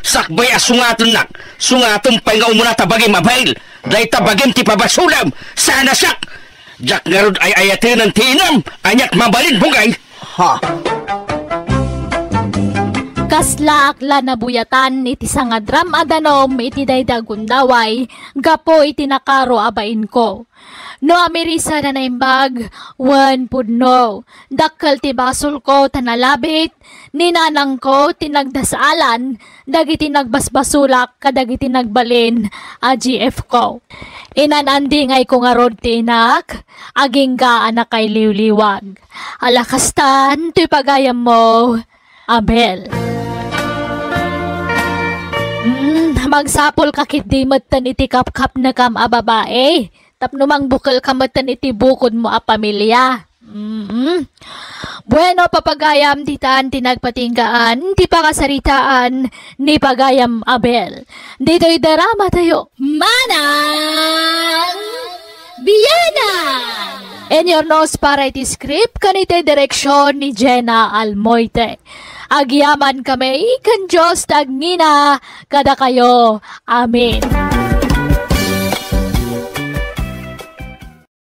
Sakbay asungaton nak. Sungaton pa nga umuna tabagim abayl. Dahil tabagim ti pabasulam. Sana sak. Jak nga rod ay ayatin ng tinam. Anyat mabalin bungay. Kasla akla na buyatan iti sangadram adanom iti daydagundaway, gapo iti nakaro abain ko. No amerisa na naimbag, wan pudno. Dakkel ti basol ko tanalabit, ninanang ko tinagdasalan, dagiti nagbasbasulak kadagiti nagbalin a GF ko. Inanandi ngay ko nga rod tinak, aging ga anak kay liwliwag. Alakastan, tuy pagayam mo, Abel. Magsapol kakit di matan iti kap-kap na kam a babae. Tapno mang bukal kamatan iti bukod mo a pamilya. Bueno, papagayam titan tinagpatinggaan, ti pakasaritaan ni pagayam Abel. Dito'y darama tayo. Manang Biyana! And your nose para iti script kanite direksyon ni Jenna Almoite. Agyaman kami kan Diyos tagngina kada kayo. Amen.